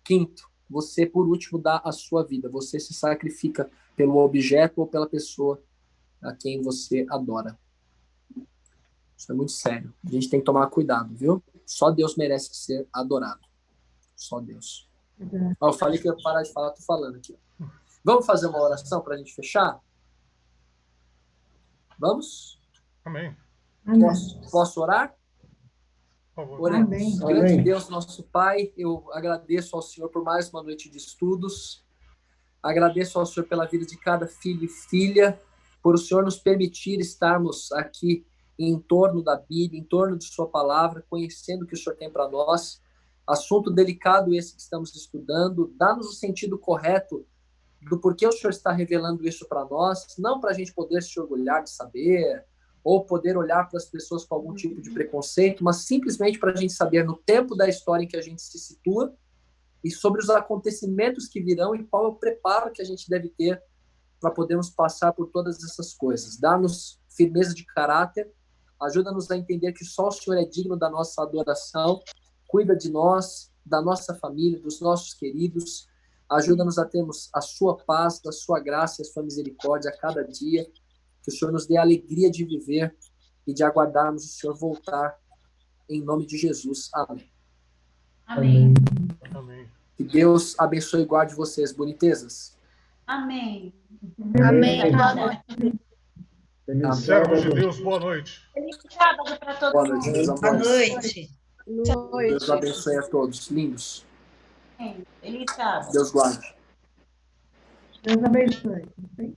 Quinto, você, por último, dá a sua vida. Você se sacrifica pelo objeto ou pela pessoa a quem você adora. Isso é muito sério. A gente tem que tomar cuidado, viu? Só Deus merece ser adorado. Só Deus. Eu falei que eu ia parar de falar, tô falando aqui. Vamos fazer uma oração para a gente fechar? Vamos? Amém. Posso orar? Por favor. Oremos. Grande Deus, nosso Pai, eu agradeço ao Senhor por mais uma noite de estudos. Agradeço ao Senhor pela vida de cada filho e filha, por o Senhor nos permitir estarmos aqui em torno da Bíblia, em torno de sua palavra, conhecendo o que o Senhor tem para nós. Assunto delicado esse que estamos estudando. Dá-nos o sentido correto do porquê o Senhor está revelando isso para nós, não para a gente poder se orgulhar de saber, ou poder olhar para as pessoas com algum tipo de preconceito, mas simplesmente para a gente saber no tempo da história em que a gente se situa e sobre os acontecimentos que virão e qual é o preparo que a gente deve ter para podermos passar por todas essas coisas. Dá-nos firmeza de caráter, ajuda-nos a entender que só o Senhor é digno da nossa adoração, cuida de nós, da nossa família, dos nossos queridos, Ajuda-nos a termos a sua paz, a sua graça e a sua misericórdia a cada dia. Que o Senhor nos dê a alegria de viver e de aguardarmos o Senhor voltar. Em nome de Jesus. Amém. Amém. Amém. Que Deus abençoe e guarde vocês, bonitezas. Amém. Amém. Boa noite. Servos de Deus, boa noite. Feliz sábado para todos. Boa noite, meus Boa amores. noite. Deus abençoe a todos. Lindos. Feliz sábado. Deus guarde. Deus abençoe.